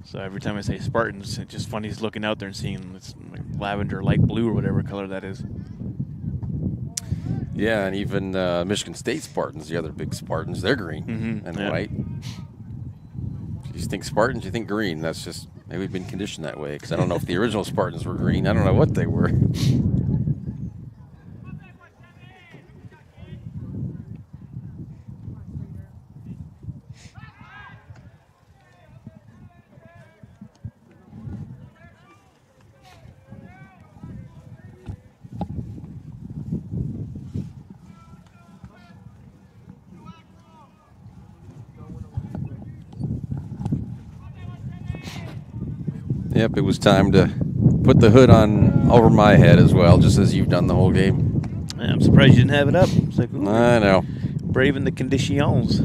So every time I say Spartans, it's just funny looking out there and seeing this like lavender, light blue, or whatever color that is. Yeah, and even Michigan State Spartans, the other big Spartans, they're green and white. You think Spartans, you think green. That's just, maybe we've been conditioned that way, because I don't know if the original Spartans were green. I don't know what they were. Yep, it was time to put the hood on over my head as well, just as you've done the whole game. Yeah, I'm surprised you didn't have it up. It's like, ooh, I know. Braving the conditions.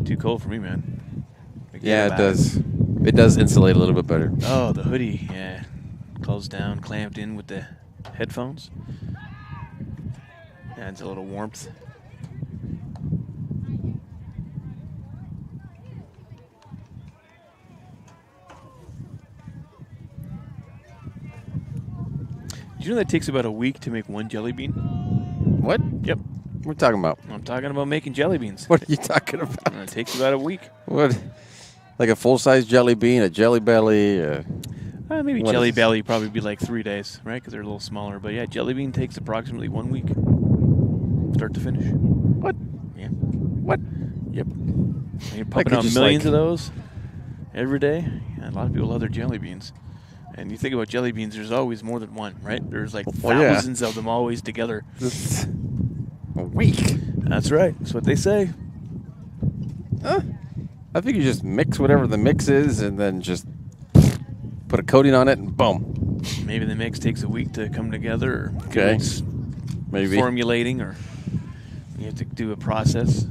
Too cold for me, man. Yeah, it does. It does insulate a little bit better. Oh, the hoodie, yeah. Closed down, clamped in with the headphones. Adds a little warmth. you know that takes about a week to make one jelly bean? What? Yep. What are we talking about? I'm talking about making jelly beans. What are you talking about? It takes about a week. What? Like a full-size jelly bean, a Jelly Belly? Maybe Jelly Belly probably be like 3 days, right? Because they're a little smaller. But yeah, jelly bean takes approximately 1 week, start to finish. What? Yeah. What? Yep. And you're pumping out millions of those every day. Yeah, a lot of people love their jelly beans. And you think about jelly beans, there's always more than one, right? There's like thousands of them always together. A week. That's right. That's what they say. I think you just mix whatever the mix is and then just put a coating on it and boom. Maybe the mix takes a week to come together. Or okay. It's maybe. Formulating, or you have to do a process.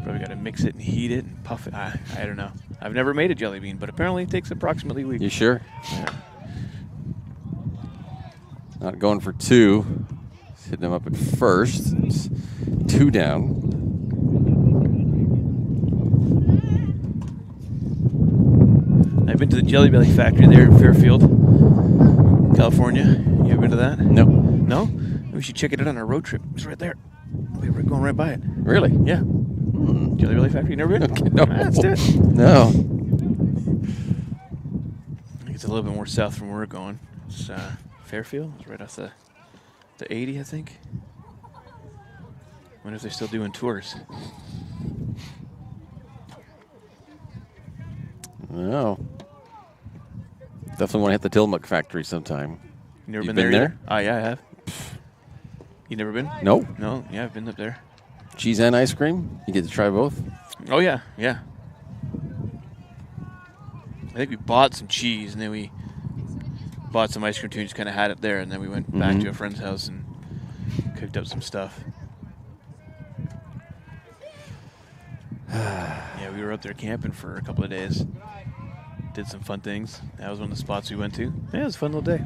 Probably got to mix it and heat it and puff it. I don't know. I've never made a jelly bean, but apparently it takes approximately a week. You sure? Yeah. Not going for 2. He's hitting him up at first. It's 2 down. I've been to the Jelly Belly factory there in Fairfield, California. You ever been to that? No. No? We should check it out on our road trip. It's right there. We were going right by it. Really? Yeah. Jelly Belly factory. You never been? Okay, no. Let's do it. No. I think it's a little bit more south from where we're going. It's Fairfield. It's right off the 80, I think. Wonder if they're still doing tours. No. Definitely want to hit the Tillamook factory sometime. You never been there either? Oh, yeah, I have. You never been? No. No, yeah, I've been up there. Cheese and ice cream? You get to try both? Oh, yeah, yeah. I think we bought some cheese, and then we bought some ice cream too, and just kind of had it there, and then we went back to a friend's house and cooked up some stuff. Yeah, we were up there camping for a couple of days. Did some fun things. That was one of the spots we went to. Yeah, it was a fun little day.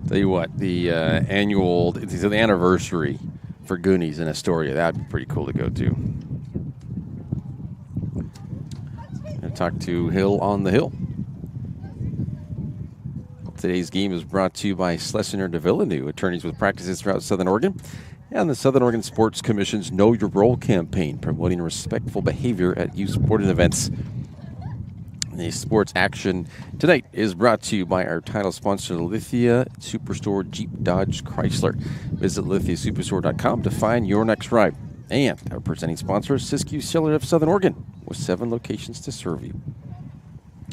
Tell you what, the the anniversary for Goonies in Astoria, that'd be pretty cool to go to. I talked to Hill on the Hill. Today's game is brought to you by Schlesinger de Villeneuve, attorneys with practices throughout Southern Oregon, and the Southern Oregon Sports Commission's Know Your Role campaign, promoting respectful behavior at youth sporting events. The sports action tonight is brought to you by our title sponsor, Lithia Superstore Jeep Dodge Chrysler. Visit lithiasuperstore.com to find your next ride. And our presenting sponsor, Siskiyou Cellular of Southern Oregon, with 7 locations to serve you.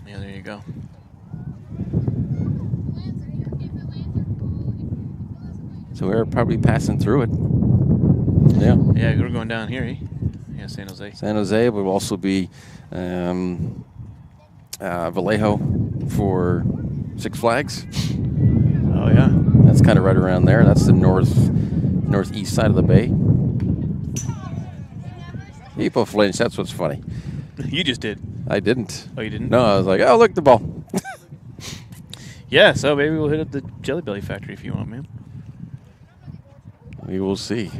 Yeah, there you go. So we're probably passing through it. Yeah. Yeah, we're going down here, eh? Yeah, San Jose. San Jose would also be Vallejo for Six Flags. Oh, yeah. That's kind of right around there. That's the northeast side of the bay. People flinch. That's what's funny. You just did. I didn't. Oh, you didn't? No, I was like, oh, look, the ball. Yeah, so maybe we'll hit up the Jelly Belly factory if you want, man. We will see.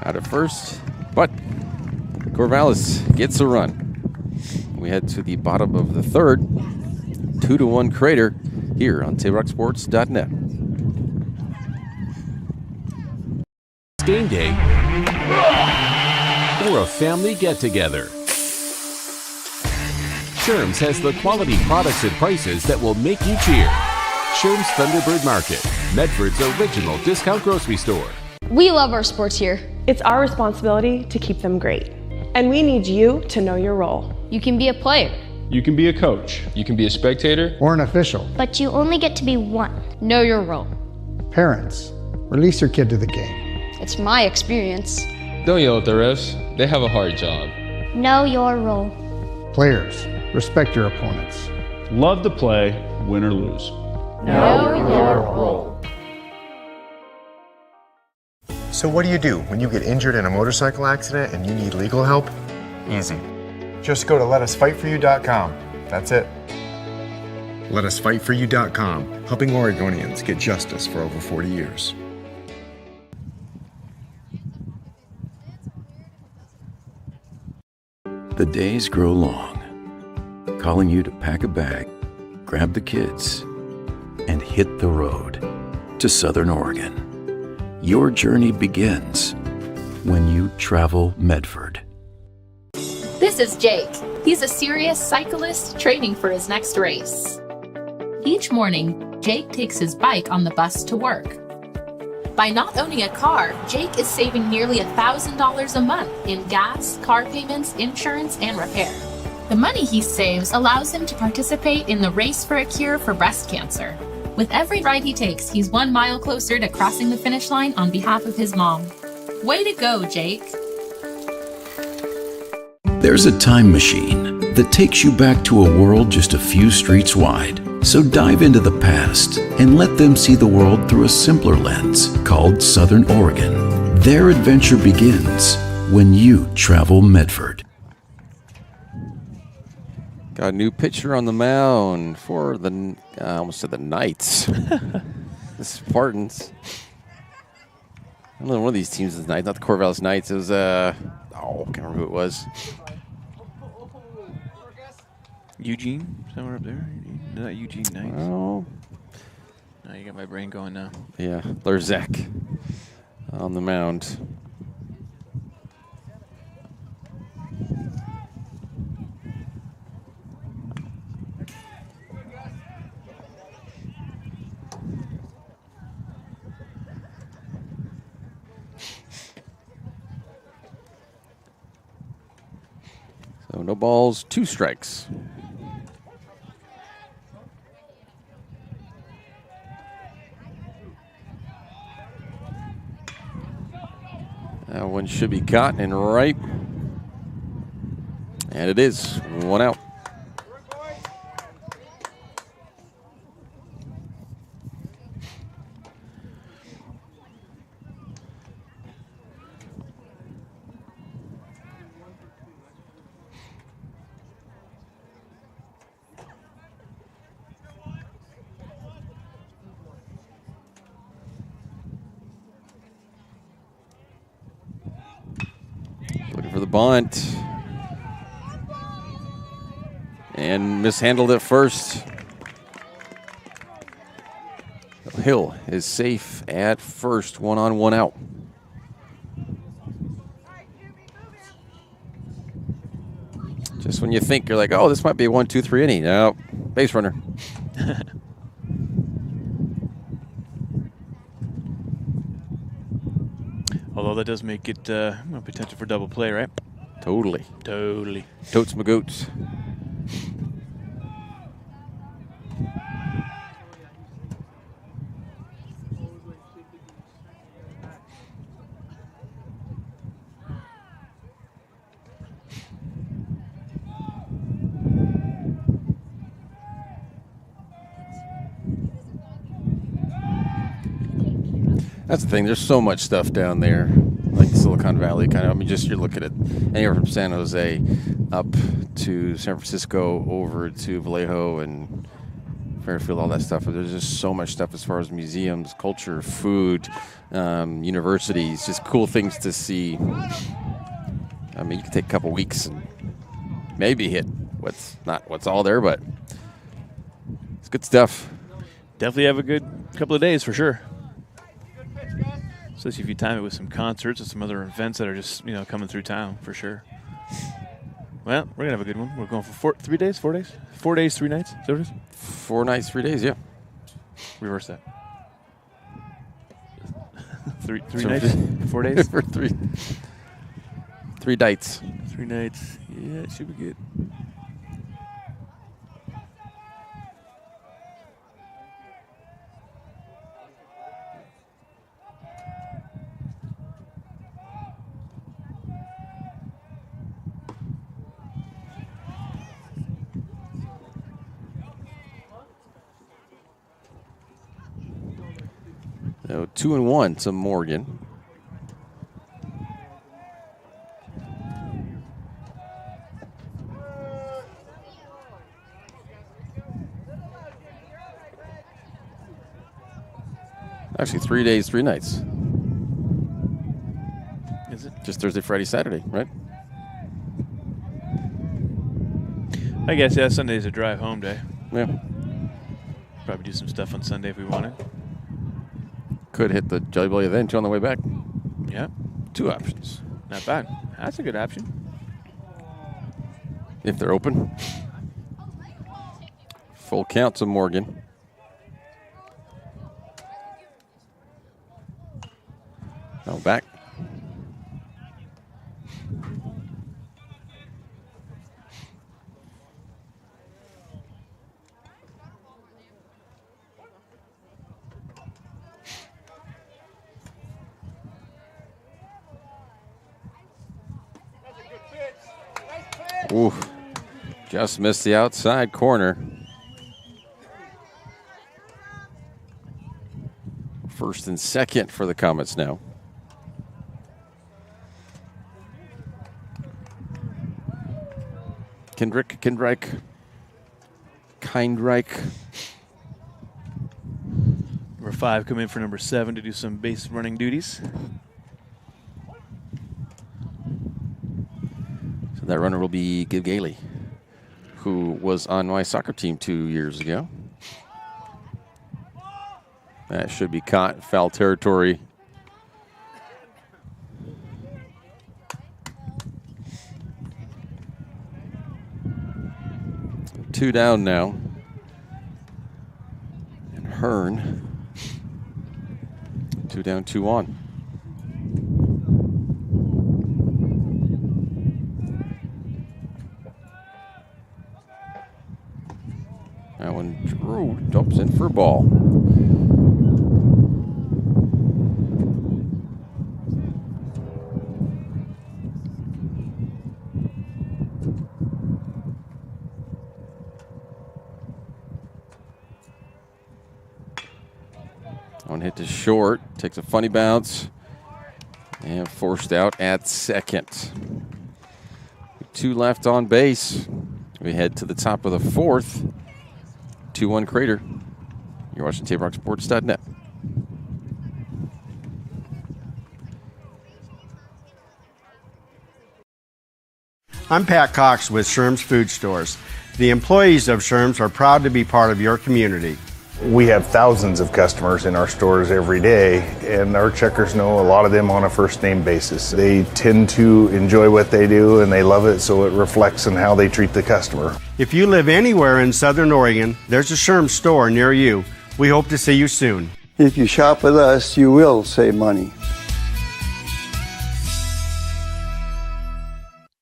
Out at first, but Corvallis gets a run. We head to the bottom of the third, 2-1 Crater here on TailRockSports.net. Game day or a family get-together. Sherm's has the quality products and prices that will make you cheer. Sherm's Thunderbird Market, Medford's original discount grocery store. We love our sports here. It's our responsibility to keep them great. And we need you to know your role. You can be a player. You can be a coach. You can be a spectator. Or an official. But you only get to be one. Know your role. Parents, release your kid to the game. It's my experience. Don't yell at the refs. They have a hard job. Know your role. Players, respect your opponents. Love to play, win or lose. Know your role. So what do you do when you get injured in a motorcycle accident and you need legal help? Easy. Just go to letusfightforyou.com. That's it. LetUsFightForYou.com, helping Oregonians get justice for over 40 years. The days grow long, calling you to pack a bag, grab the kids, and hit the road to Southern Oregon. Your journey begins when you travel Medford. This is Jake. He's a serious cyclist training for his next race. Each morning, Jake takes his bike on the bus to work. By not owning a car, Jake is saving nearly $1,000 a month in gas, car payments, insurance, and repair. The money he saves allows him to participate in the Race for a Cure for breast cancer. With every ride he takes, he's 1 mile closer to crossing the finish line on behalf of his mom. Way to go, Jake! There's a time machine that takes you back to a world just a few streets wide. So dive into the past and let them see the world through a simpler lens called Southern Oregon. Their adventure begins when you travel Medford. Got a new pitcher on the mound for the, I almost said the Knights. The Spartans. I don't know, one of these teams is Knights, not the Corvallis Knights. It was, I can't remember who it was. Eugene, somewhere up there. Not Eugene Knights. Oh. Now you got my brain going now. Yeah, Lerzak on the mound. So no balls, 2 strikes. That one should be caught and right. And it is 1 out. Looking for the bunt. And mishandled it first. Hill is safe at first, 1 on, 1 out. Just when you think you're like, oh, this might be a 1-2-3 inning. No, base runner. Although that does make it potential for double play, right? Totally. Totally. Totes my goats. That's the thing. There's so much stuff down there, like Silicon Valley kind of. I mean, just you're looking at anywhere from San Jose up to San Francisco, over to Vallejo and Fairfield, all that stuff. There's just so much stuff as far as museums, culture, food, universities, just cool things to see. I mean, you can take a couple weeks and maybe hit what's all there, but it's good stuff. Definitely have a good couple of days for sure. Especially if you time it with some concerts and some other events that are just, coming through town for sure. Well, we're going to have a good one. We're going for 3 days, 4 days? 4 days, 3 nights? Is that what it is? 4 nights, 3 days, yeah. Reverse that. Three nights, 4 days? For 3 nights. 3 nights. Yeah, it should be good. So 2-1 to Morgan. Actually, 3 days, 3 nights. Is it? Just Thursday, Friday, Saturday, right? I guess, yeah, Sunday's a drive home day. Yeah. Probably do some stuff on Sunday if we wanted. Could hit the Jelly Belly event on the way back. Yeah. 2 options. Not bad. That's a good option. If they're open. Full count to Morgan. Now back. Ooh, just missed the outside corner. First and second for the Comets now. Kindreich. Number 5 come in for number 7 to do some base running duties. So that runner will be Gib Gailey, who was on my soccer team 2 years ago. That should be caught. Foul territory. Two down now. And Hearn. 2 down, 2 on. That one, Drew dumps in for a ball. One hit to short, takes a funny bounce, and forced out at second. 2 left on base. We head to the top of the 4th. 2-1 Crater. You're watching TapeRockSports.net. I'm Pat Cox with Sherm's Food Stores. The employees of Sherm's are proud to be part of your community. We have thousands of customers in our stores every day, and our checkers know a lot of them on a first name basis. They tend to enjoy what they do and they love it, so it reflects in how they treat the customer. If you live anywhere in Southern Oregon, there's a Sherm's store near you. We hope to see you soon. If you shop with us, you will save money.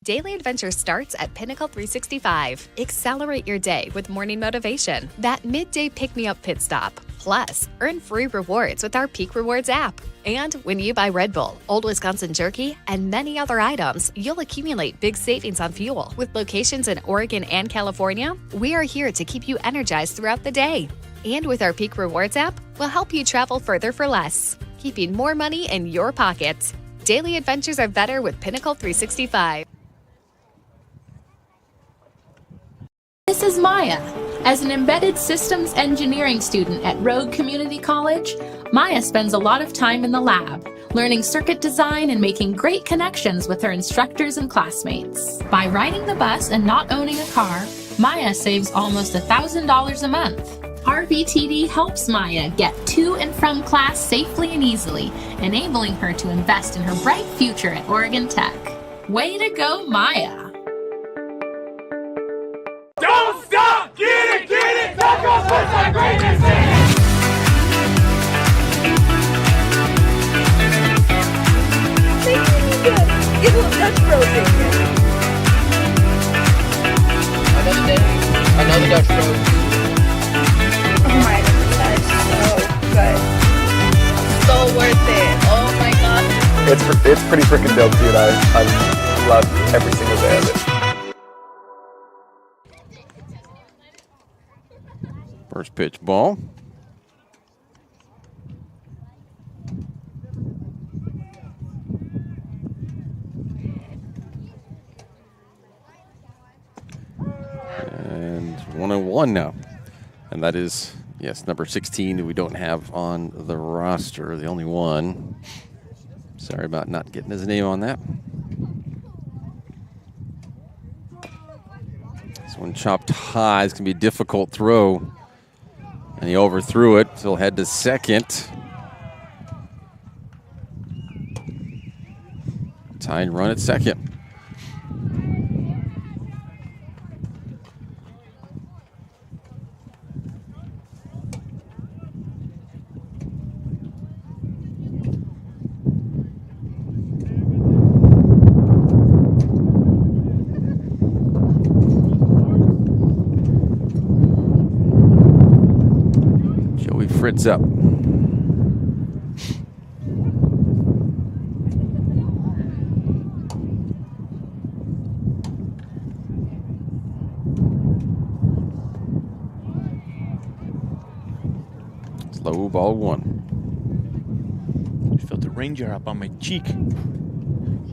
Daily adventure starts at Pinnacle 365. Accelerate your day with morning motivation. That midday pick-me-up pit stop. Plus, earn free rewards with our Peak Rewards app. And when you buy Red Bull, Old Wisconsin Jerky, and many other items, you'll accumulate big savings on fuel. With locations in Oregon and California, we are here to keep you energized throughout the day. And with our Peak Rewards app, we'll help you travel further for less, keeping more money in your pocket. Daily adventures are better with Pinnacle 365. This is Maya. As an embedded systems engineering student at Rogue Community College, Maya spends a lot of time in the lab, learning circuit design and making great connections with her instructors and classmates. By riding the bus and not owning a car, Maya saves almost $1,000 a month. RVTD helps Maya get to and from class safely and easily, enabling her to invest in her bright future at Oregon Tech. Way to go, Maya! Don't stop! Get it! Tacos puts our greatness in it! Get a little Dutch Bros in here. Another day, another Dutch Bros. Oh my god, that's so good. So worth it. Oh my god. It's pretty freaking dope, dude. I love every single day of it. First pitch ball. And 1-1 now. And that is Yes, number 16 that we don't have on the roster. The only one. Sorry about not getting his name on that. This one chopped high. It's going to be a difficult throw. And he overthrew it. So he'll head to second. Tying run at second. Fritz up. Slow ball one. Just felt the ranger up on my cheek.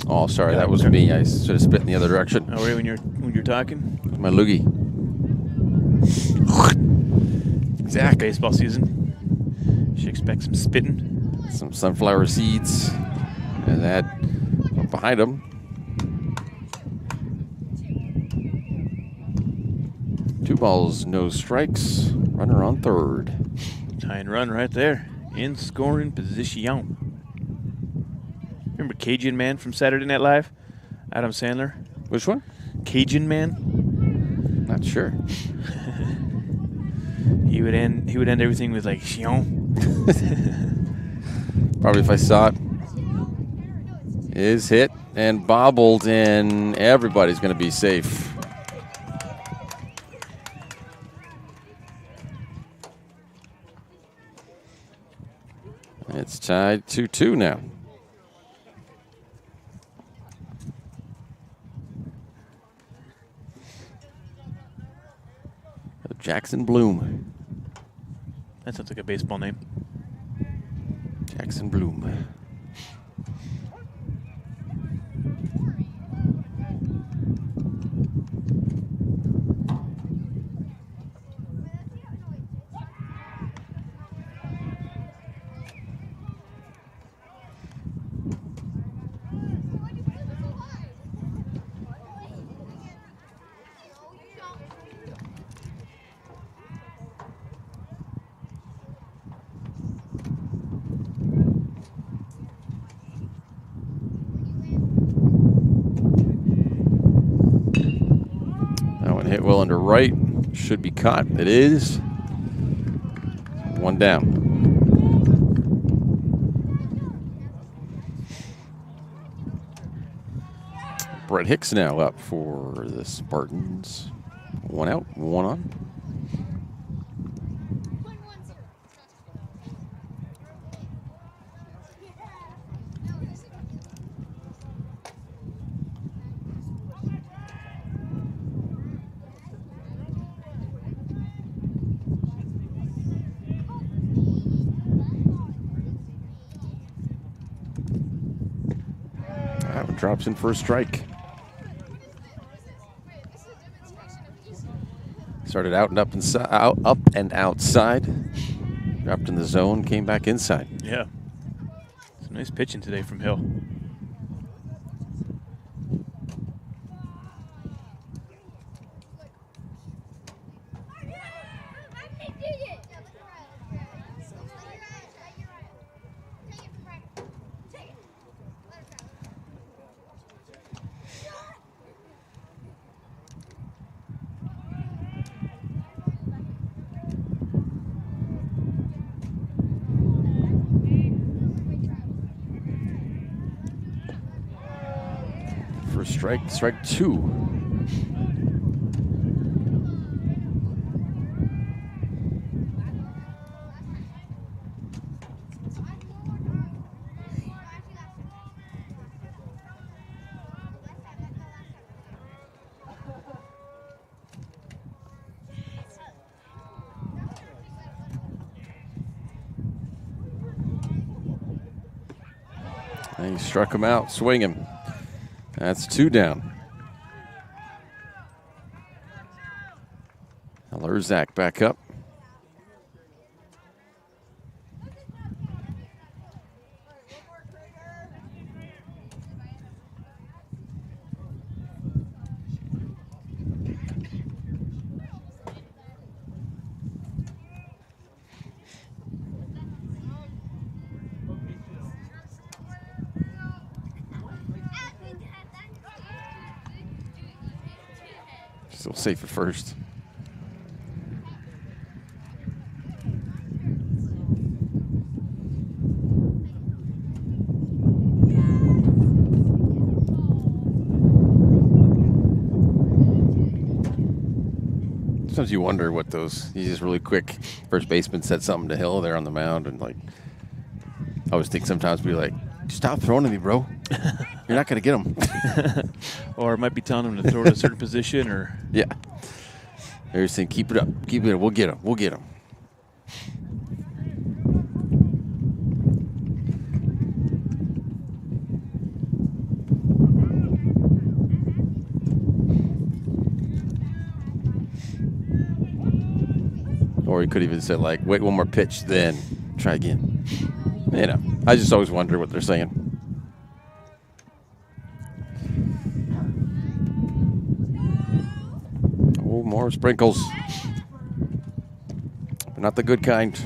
Oh, sorry, that was me. I should have spit in the other direction. Oh, really? When you're talking? My loogie. Exactly. Baseball season. Should expect some spitting. Some sunflower seeds. And that behind him. 2 balls, no strikes. Runner on third. Tie and run right there. In scoring position. Remember Cajun Man from Saturday Night Live? Adam Sandler. Which one? Cajun Man. Not sure. He would end everything with like Chion. Probably if I saw it. Is hit and bobbled, and everybody's going to be safe. It's tied 2-2 now. Jackson Bloom. That sounds like a baseball name. Jackson Bloom. Hit well under right. Should be caught. It is. 1 down. Brett Hicks now up for the Spartans. 1 out, 1 on. Drops in for a strike. Started out and up and outside. Dropped in the zone, came back inside. Yeah. Some nice pitching today from Hill. Strike 2. And he struck him out, swinging. That's 2 down. Lerzak back up. Still safe at first. Sometimes you wonder what those, these just really quick first baseman said something to Hill there on the mound, and like, I always think sometimes be like, stop throwing to me, bro. You're not going to get him. Or it might be telling him to throw to a certain position, or yeah. They're saying, keep it up, keep it up. We'll get him. We'll get him. Or he could even said, like, wait one more pitch, then try again. You know, I just always wonder what they're saying. Oh, more sprinkles. But not the good kind.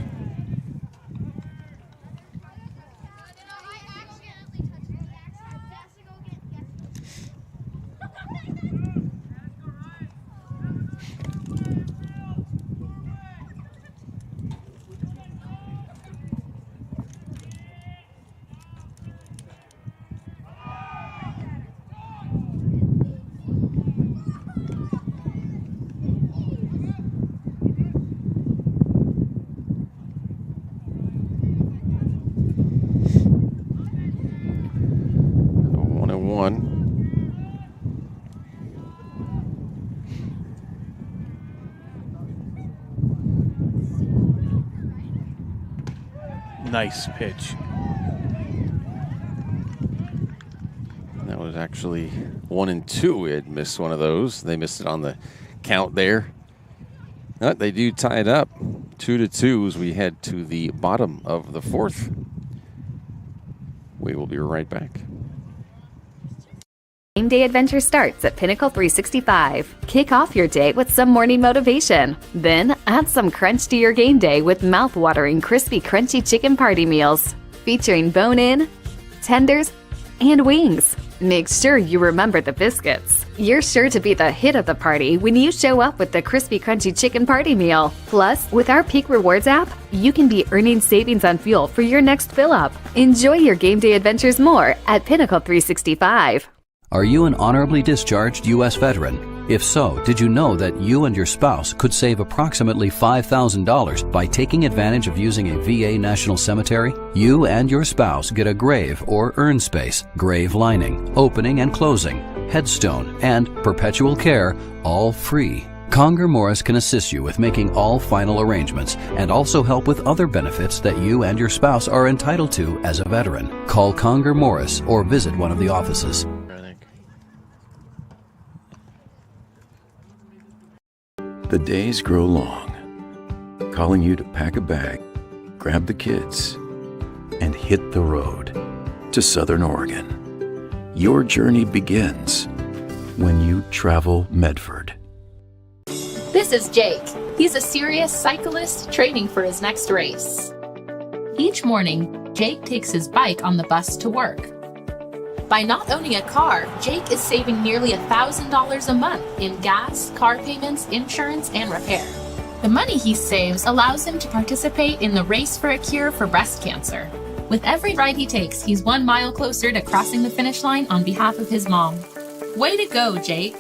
nice pitch. That was actually 1-2. It missed one of those. They missed it on the count there. But they do tie it up 2-2 as we head to the bottom of the fourth. We will be right back. Game day adventure starts at Pinnacle 365. Kick off your day with some morning motivation. Then add some crunch to your game day with mouth-watering crispy crunchy chicken party meals featuring bone-in, tenders, and wings. Make sure you remember the biscuits. You're sure to be the hit of the party when you show up with the crispy crunchy chicken party meal. Plus, with our Peak Rewards app, you can be earning savings on fuel for your next fill-up. Enjoy your game day adventures more at Pinnacle 365. Are you an honorably discharged U.S. veteran? If so, did you know that you and your spouse could save approximately $5,000 by taking advantage of using a VA National Cemetery? You and your spouse get a grave or urn space, grave lining, opening and closing, headstone, and perpetual care, all free. Conger Morris can assist you with making all final arrangements and also help with other benefits that you and your spouse are entitled to as a veteran. Call Conger Morris or visit one of the offices. The days grow long, calling you to pack a bag, grab the kids, and hit the road to Southern Oregon. Your journey begins when you travel Medford. This is Jake. He's a serious cyclist training for his next race. Each morning, Jake takes his bike on the bus to work. By not owning a car, Jake is saving nearly $1,000 a month in gas, car payments, insurance, and repair. The money he saves allows him to participate in the Race for a Cure for breast cancer. With every ride he takes, he's 1 mile closer to crossing the finish line on behalf of his mom. Way to go, Jake.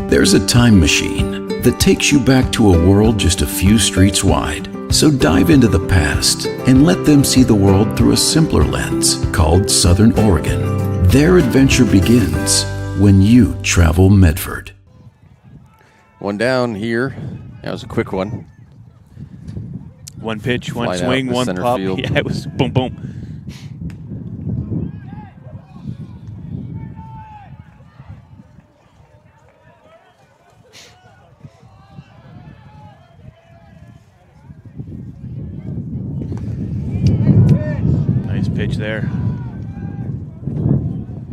There's a time machine that takes you back to a world just a few streets wide. So dive into the past and let them see the world through a simpler lens called Southern Oregon. Their adventure begins when you travel Medford. One down here. That was a quick one. One pitch, one Flight swing, out one center pop. field. Yeah, it was boom, boom. Pitch there.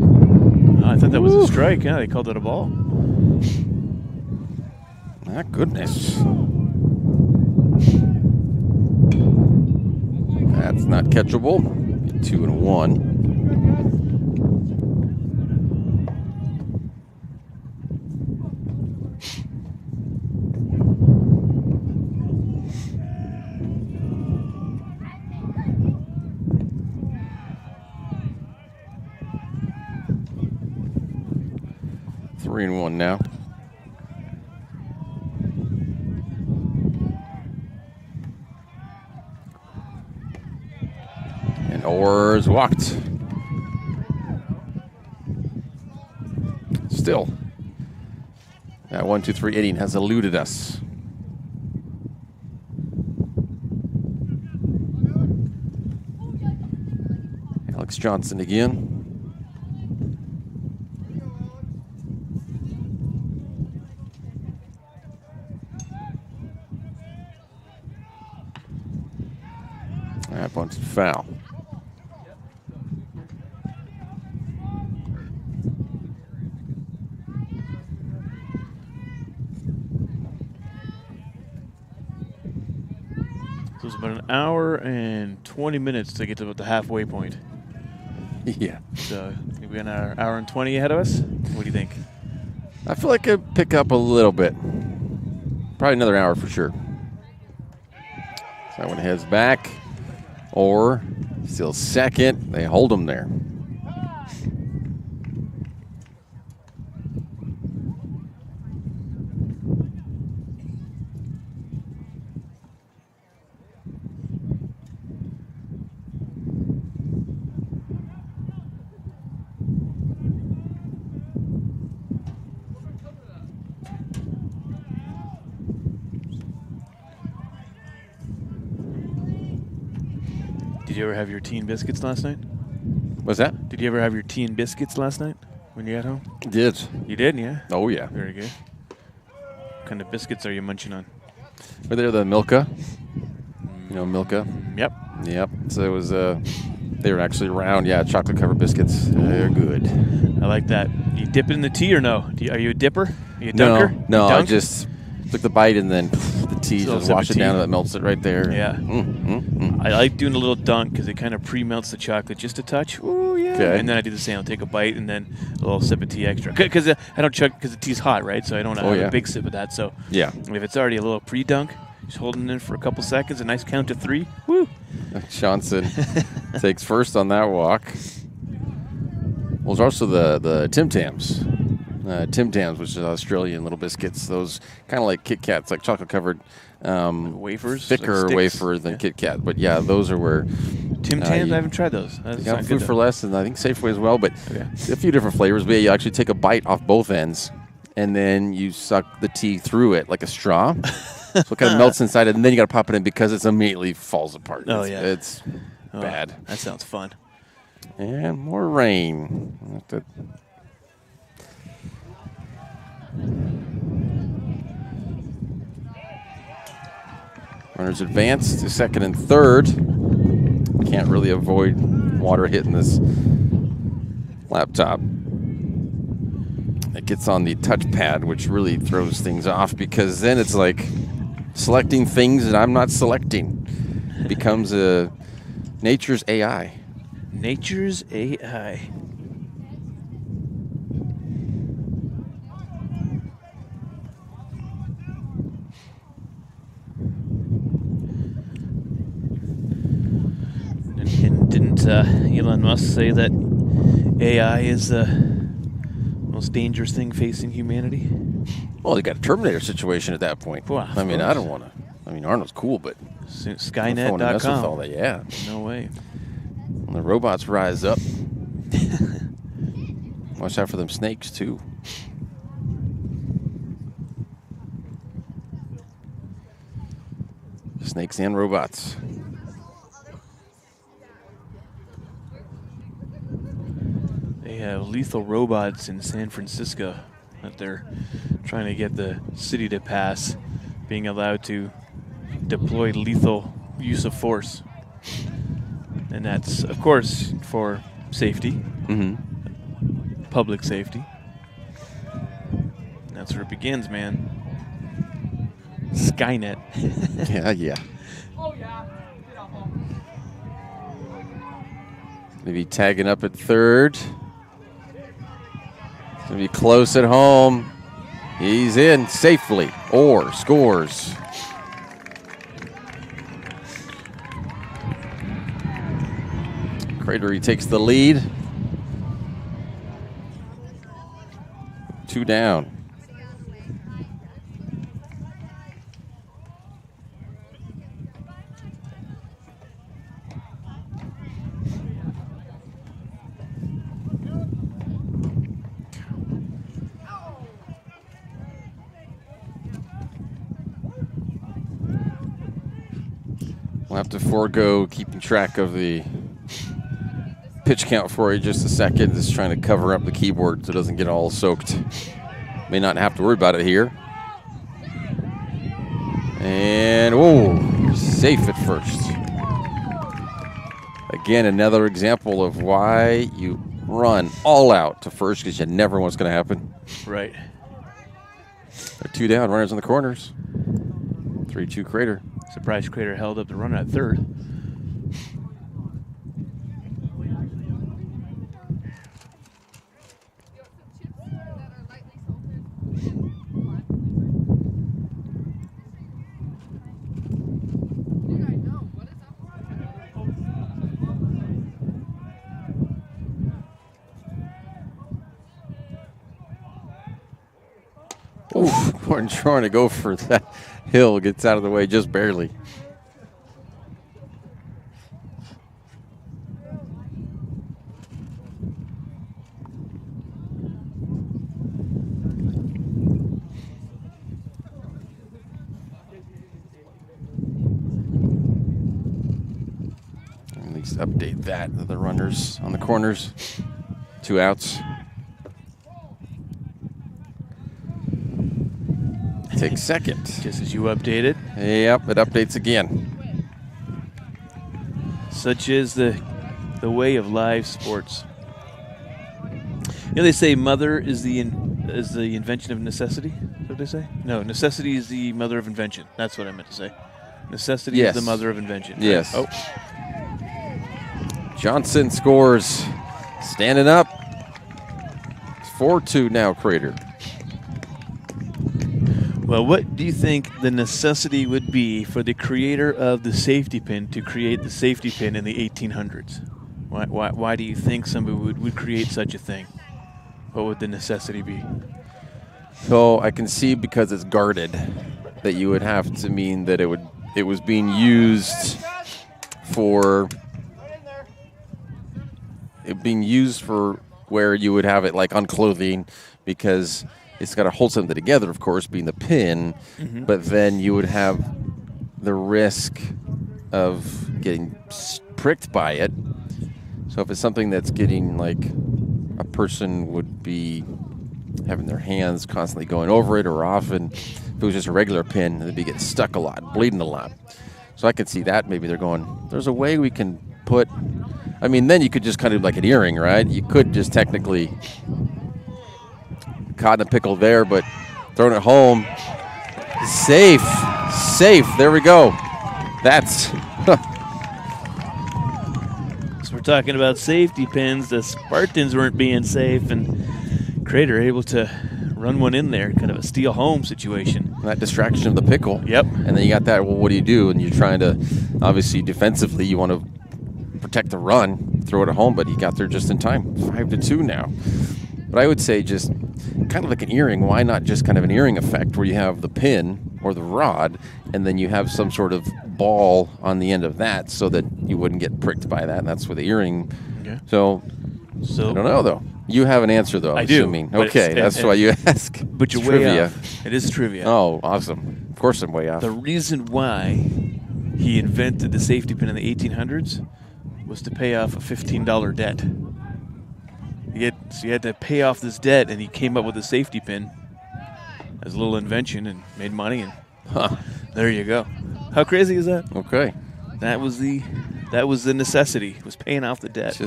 Oh, I thought that was a strike. Yeah, they called it a ball. My goodness. That's not catchable. 2-1. 3-1 now. And Orr's walked. Still, that 1-2-3 inning has eluded us. Alex Johnson again. That one's foul. So it's about an hour and 20 minutes to get to about the halfway point. Yeah. So we got an hour and 20 ahead of us. What do you think? I feel like I'd pick up a little bit. Probably another hour for sure. So that one heads back. Or still second. They hold him there. Did you ever have your tea and biscuits last night? What's that? Did you ever have your tea and biscuits last night when you got home? Did. You did, yeah? Oh, yeah. Very good. What kind of biscuits are you munching on? Were they the Milka? You know Milka? Yep. Yep. So it was, they were actually round, yeah, chocolate-covered biscuits. They're good. I like that. You dip it in the tea or no? Are you a dipper? Are you a dunker? No, You I dunk? just took the bite and then the tea, Little just sip wash of it down tea. and that melts it right there. Yeah. I like doing a little dunk because it kind of pre-melts the chocolate just a touch. Ooh, yeah. Okay. And then I do the same. I'll take a bite and then a little sip of tea extra. Because I don't chug because the tea's hot, right? So I don't have a big sip of that. So Yeah. if it's already a little pre-dunk, just holding it in for a couple seconds, a nice count to 3. Woo. Johnson takes first on that walk. Well, there's also the Tim Tams. Tim Tams, which is Australian little biscuits. Those kind of like Kit Kats, like chocolate-covered wafers, thicker like sticks. wafer than Kit Kat. But yeah, those are where Tim Tams, I haven't tried those. That's got not food good for though. less, and I think Safeway as well. But a few different flavors. But yeah, you actually take a bite off both ends, and then you suck the tea through it like a straw. So it kind of melts inside it, and then you got to pop it in because it immediately falls apart. Oh, It's- yeah. It's Oh, bad. That sounds fun. And more rain. We'll have to- Runners advance to second and third. Can't really avoid water hitting this laptop. It gets on the touchpad, which really throws things off because then it's like selecting things that I'm not selecting. It becomes a nature's AI. Nature's AI. And didn't Elon Musk say that AI is the most dangerous thing facing humanity? Well, you got a Terminator situation at that point. Well, I mean, I don't want to. I mean, Arnold's cool, but Skynet.com. I don't wanna mess with all that. Yeah. No way. When the robots rise up, watch out for them snakes too. Snakes and robots. They have lethal robots in San Francisco that they're trying to get the city to pass, being allowed to deploy lethal use of force. And that's, of course, for safety, public safety. And that's where it begins, man. Skynet. Yeah. Maybe tagging up at third. It's going to be close at home. He's in safely. Orr scores. Crater, he takes the lead. 2 down. We'll have to forego keeping track of the pitch count for you just a second. Just trying to cover up the keyboard so it doesn't get all soaked. May not have to worry about it here. And, whoa, safe at first. Again, another example of why you run all out to first because you never know what's going to happen. Right. They're 2 down, runners in the corners. 3-2 Crater. Surprised Crater held up the runner at third. Oof, Gordon trying to go for that hill, gets out of the way just barely. At least update that to the runners on the corners. 2 outs. Take second. Just as you updated. Yep, it updates again. Such is the way of live sports. You know, they say mother is the invention of necessity. Is what they say? No, necessity is the mother of invention. That's what I meant to say. Necessity is the mother of invention. Right? Yes. Oh. Johnson scores. Standing up. 4-2 now, Crater. Well, what do you think the necessity would be for the creator of the safety pin to create the safety pin in the 1800s? Why do you think somebody would create such a thing? What would the necessity be? So I can see because it's guarded that you would have to mean that it was being used for where you would have it like on clothing because it's got to hold something together, of course, being the pin, but then you would have the risk of getting pricked by it. So if it's something that's getting like a person would be having their hands constantly going over it, or often if it was just a regular pin, they'd be getting stuck a lot, bleeding a lot. So I could see that. Maybe they're going, there's a way we can put, I mean, then you could just kind of like an earring, right? You could just technically caught in a pickle there, but throwing it home. Safe. There we go. That's. So we're talking about safety pins. The Spartans weren't being safe, and Crater able to run one in there, kind of a steal home situation. That distraction of the pickle. Yep. And then you got that, well, what do you do? And you're trying to, obviously, defensively, you want to protect the run, throw it at home, but he got there just in time. 5-2 now. But I would say just kind of like an earring. Why not just kind of an earring effect where you have the pin or the rod and then you have some sort of ball on the end of that so that you wouldn't get pricked by that. And that's where the earring. Okay. So I don't know, though. You have an answer, though, I'm assuming. Okay, that's why you ask. But you're trivia. Way off. It is trivia. Oh, awesome. Of course I'm way off. The reason why he invented the safety pin in the 1800s was to pay off a $15 debt. So he had to pay off this debt, and he came up with a safety pin as a little invention and made money, and there you go. How crazy is that? Okay. That was the necessity, was paying off the debt.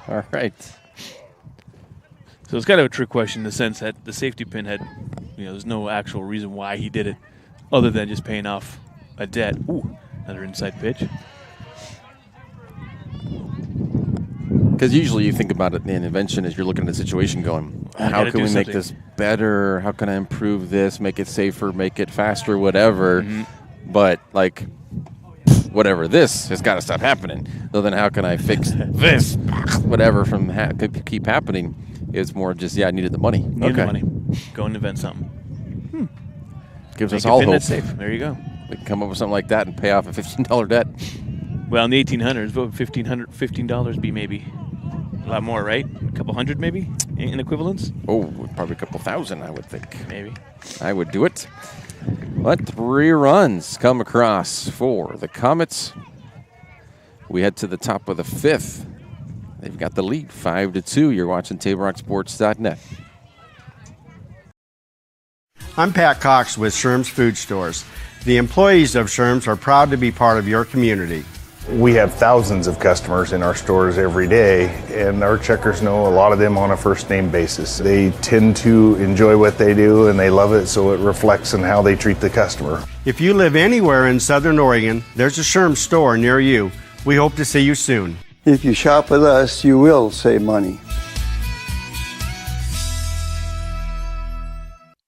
All right. So it's kind of a trick question in the sense that the safety pin had, there's no actual reason why he did it other than just paying off a debt. Ooh, another inside pitch. Because usually you think about it in invention as you're looking at the situation going, how can we make this better? How can I improve this, make it safer, make it faster, whatever. Mm-hmm. But, like, whatever, this has got to stop happening. So then how can I fix this, whatever, from keep happening? It's more just, I needed the money. Needed the money. go and invent something. Gives Make us it all fin hope. net safe. There you go. We can come up with something like that and pay off a $15 debt. Well, in the 1800s, what would $15 be maybe? A lot more, right? A couple hundred maybe in equivalence? Oh, probably a couple thousand, I would think. Maybe. I would do it. But 3 runs come across for the Comets. We head to the top of the 5th. They've got the lead, 5-2. You're watching TableRockSports.net. I'm Pat Cox with Sherm's Food Stores. The employees of Sherm's are proud to be part of your community. We have thousands of customers in our stores every day, and our checkers know a lot of them on a first name basis. They tend to enjoy what they do and they love it, so it reflects in how they treat the customer. If you live anywhere in Southern Oregon, there's a Sherm's store near you. We hope to see you soon. If you shop with us, you will save money.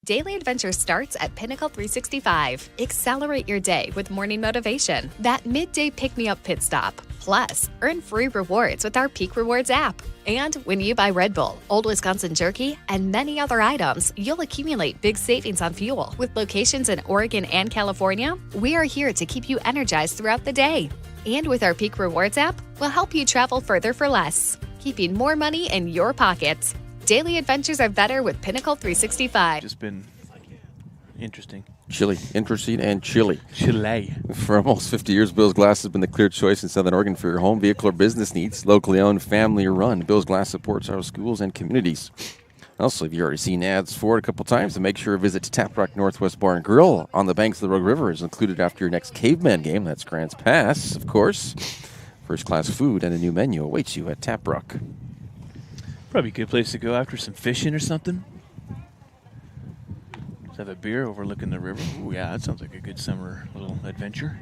Daily adventure starts at Pinnacle 365. Accelerate your day with morning motivation. That midday pick-me-up pit stop. Plus, earn free rewards with our Peak Rewards app. And when you buy Red Bull, Old Wisconsin Jerky, and many other items, you'll accumulate big savings on fuel. With locations in Oregon and California, we are here to keep you energized throughout the day. And with our Peak Rewards app, we'll help you travel further for less, keeping more money in your pocket. Daily adventures are better with Pinnacle 365. Just been interesting. Chilly. Interesting and chilly. Chilly. For almost 50 years, Bill's Glass has been the clear choice in Southern Oregon for your home, vehicle, or business needs. Locally owned, family run. Bill's Glass supports our schools and communities. Also, if you've already seen ads for it a couple times, then make sure to visit Tap Rock Northwest Bar and Grill on the banks of the Rogue River is included after your next Caveman game. That's Grants Pass, of course. First-class food and a new menu awaits you at Tap Rock. Probably a good place to go after some fishing or something. Just have a beer overlooking the river. Ooh, yeah, that sounds like a good summer little adventure.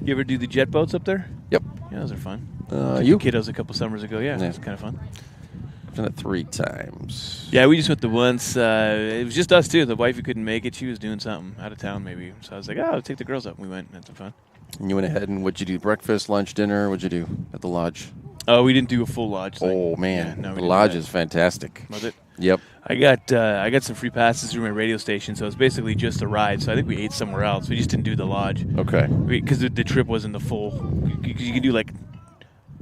You ever do the jet boats up there? Yep. Yeah, those are fun. You? Kiddos a couple summers ago. Yeah, it was kind of fun. I've done it 3 times. Yeah, we just went the once. It was just us two. The wifey couldn't make it. She was doing something out of town maybe. So I was like, I'll take the girls up. We went and had some fun. And you went ahead and what'd you do? Breakfast, lunch, dinner? What'd you do at the lodge? Oh, we didn't do a full lodge. Oh, man. Yeah, no, we the didn't lodge do is fantastic. Was it? Yep. I got some free passes through my radio station, so it's basically just a ride. So I think we ate somewhere else. We just didn't do the lodge. Okay. Because the trip wasn't the full. You can do like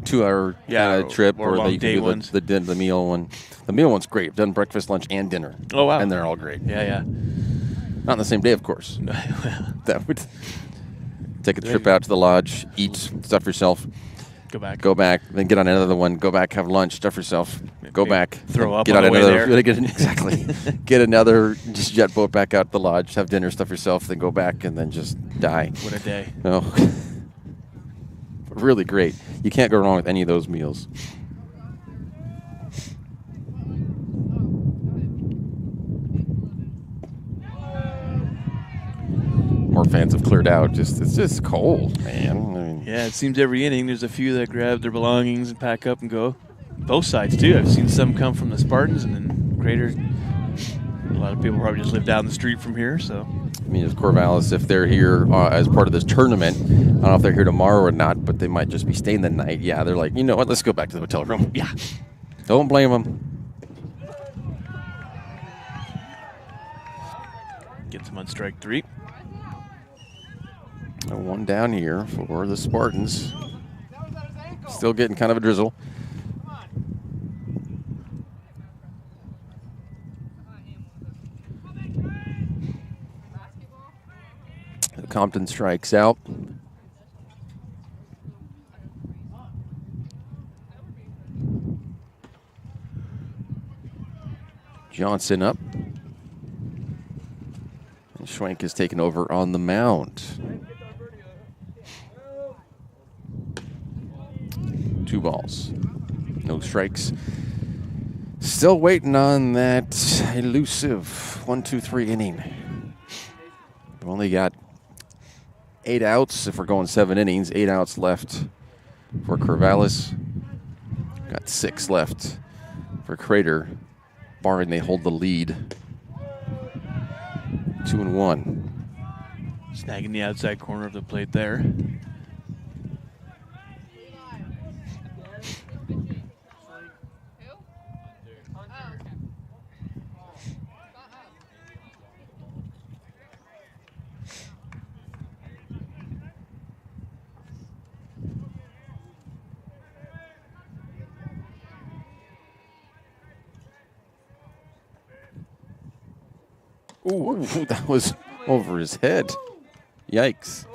2-hour trip, or or long you day can do ones. the meal one. The meal one's great. I've done breakfast, lunch, and dinner. Oh, wow. And they're all great. Yeah. Not on the same day, of course. That would take a trip out to the lodge, eat, stuff yourself. Go back, then get on another one. Go back, have lunch, stuff yourself. Go back, throw up get on the way there. Exactly. Get another just jet boat back out to the lodge, have dinner, stuff yourself, then go back and then just die. What a day. Oh. Really great. You can't go wrong with any of those meals. More fans have cleared out. It's just cold, man. I mean, Yeah, it seems every inning there's a few that grab their belongings and pack up and go. Both sides, too. I've seen some come from the Spartans and then Crater. A lot of people probably just live down the street from here, so. I mean, as Corvallis, if they're here as part of this tournament, I don't know if they're here tomorrow or not, but they might just be staying the night. Yeah, they're like, you know what, let's go back to the hotel room. Yeah. Don't blame them. Gets him on strike 3. One down here for the Spartans. Still getting kind of a drizzle. Compton strikes out. Johnson up. And Schwenk is taken over on the mound. 2 balls. No strikes. Still waiting on that elusive 1-2-3 inning. We've only got 8 outs if we're going 7 innings. 8 outs left for Corvallis. Got 6 left for Crater, barring they hold the lead. 2-1. Snagging the outside corner of the plate there. Ooh, that was over his head. Yikes.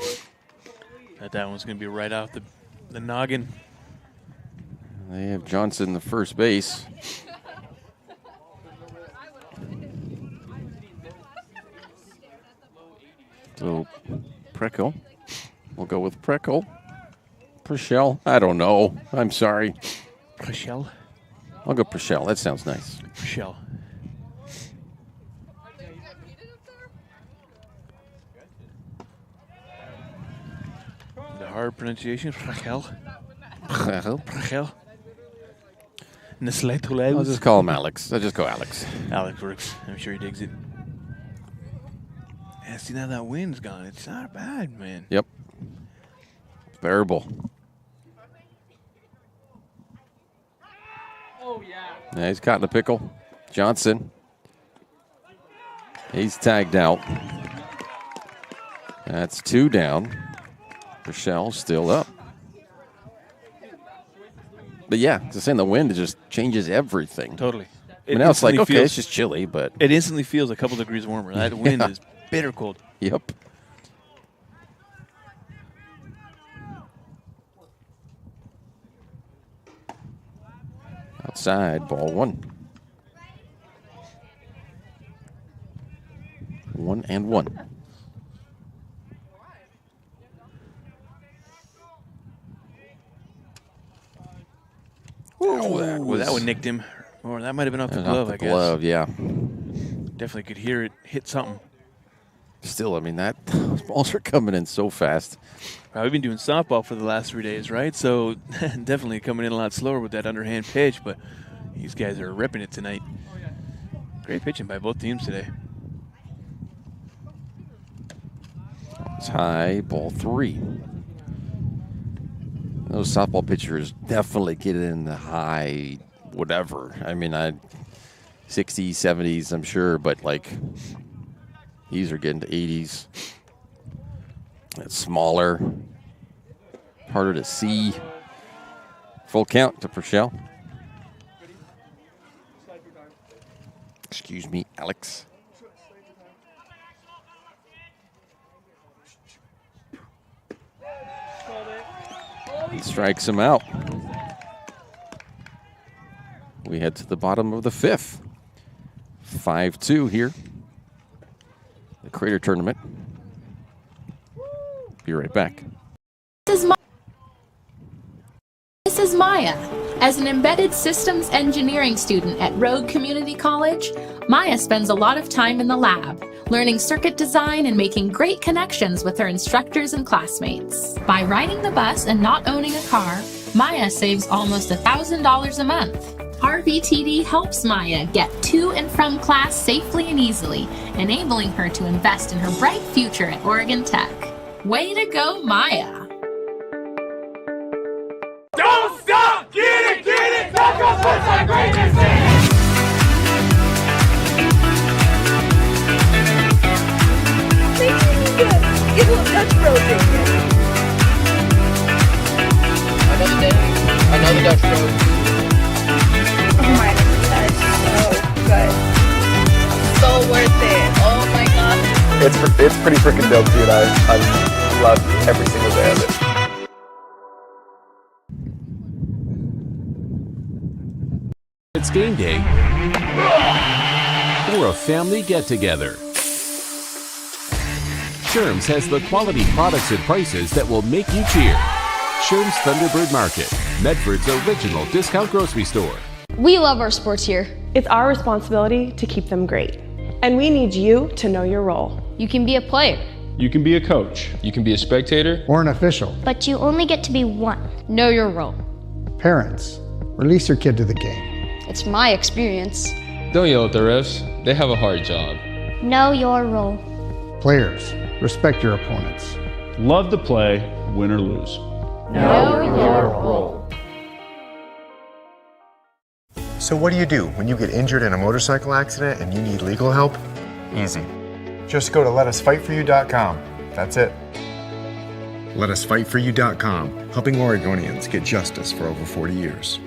That one's going to be right off the noggin. They have Johnson the first base. So, Preckle. We'll go with Preckle. Purcell. I don't know. I'm sorry. Purcell? I'll go Purcell. That sounds nice. Purcell. The hard pronunciation. Purcell. Purcell. I'll just call him Alex. I'll just go Alex. Alex works. I'm sure he digs it. Yeah, see now that wind's gone. It's not bad, man. Yep. Bearable. Oh, yeah. Yeah, he's caught in a pickle. Johnson. He's tagged out. That's 2 down. Purcell still up. But yeah, just saying the wind just changes everything. Totally. Now it's like, okay, it's just chilly, but it instantly feels a couple degrees warmer. That wind is bitter cold. Yep. Outside, ball 1. 1-1. Oh, that one nicked him. Or that might have been off the glove, I guess. Glove, yeah. Definitely could hear it hit something. Still, I mean, those balls are coming in so fast. We've been doing softball for the last 3 days, right? So definitely coming in a lot slower with that underhand pitch, but these guys are ripping it tonight. Great pitching by both teams today. It's high, ball 3. Those softball pitchers definitely get in the high whatever. I mean, 60s, 70s, I'm sure, but like these are getting to 80s. It's smaller, harder to see. Full count to Purcell. Excuse me, Alex. He strikes him out. We head to the bottom of the 5th. 5-2 here. The Crater Tournament. Be right back. This is Maya. As an embedded systems engineering student at Rogue Community College, Maya spends a lot of time in the lab, learning circuit design and making great connections with her instructors and classmates. By riding the bus and not owning a car, Maya saves almost $1,000 a month. RBTD helps Maya get to and from class safely and easily, enabling her to invest in her bright future at Oregon Tech. Way to go, Maya! Don't stop! Get it! Talk us what's that greatness is! Get a little Dutch Bros in here. Another day, another Dutch Bros. Oh my God, that's so good. So worth it. Oh my God. It's pretty freaking dope, dude. I love every single day of it. It's game day or a family get-together. Sherm's has the quality products and prices that will make you cheer. Sherm's Thunderbird Market, Medford's original discount grocery store. We love our sports here. It's our responsibility to keep them great. And we need you to know your role. You can be a player. You can be a coach. You can be a spectator. Or an official. But you only get to be one. Know your role. Parents, release your kid to the game. It's my experience. Don't yell at the refs. They have a hard job. Know your role. Players, respect your opponents. Love to play, win or lose. Know your role. So what do when you get injured in a motorcycle accident and you need legal help? Easy. Just go to letusfightforyou.com. That's it. Letusfightforyou.com, helping Oregonians get justice for over 40 years.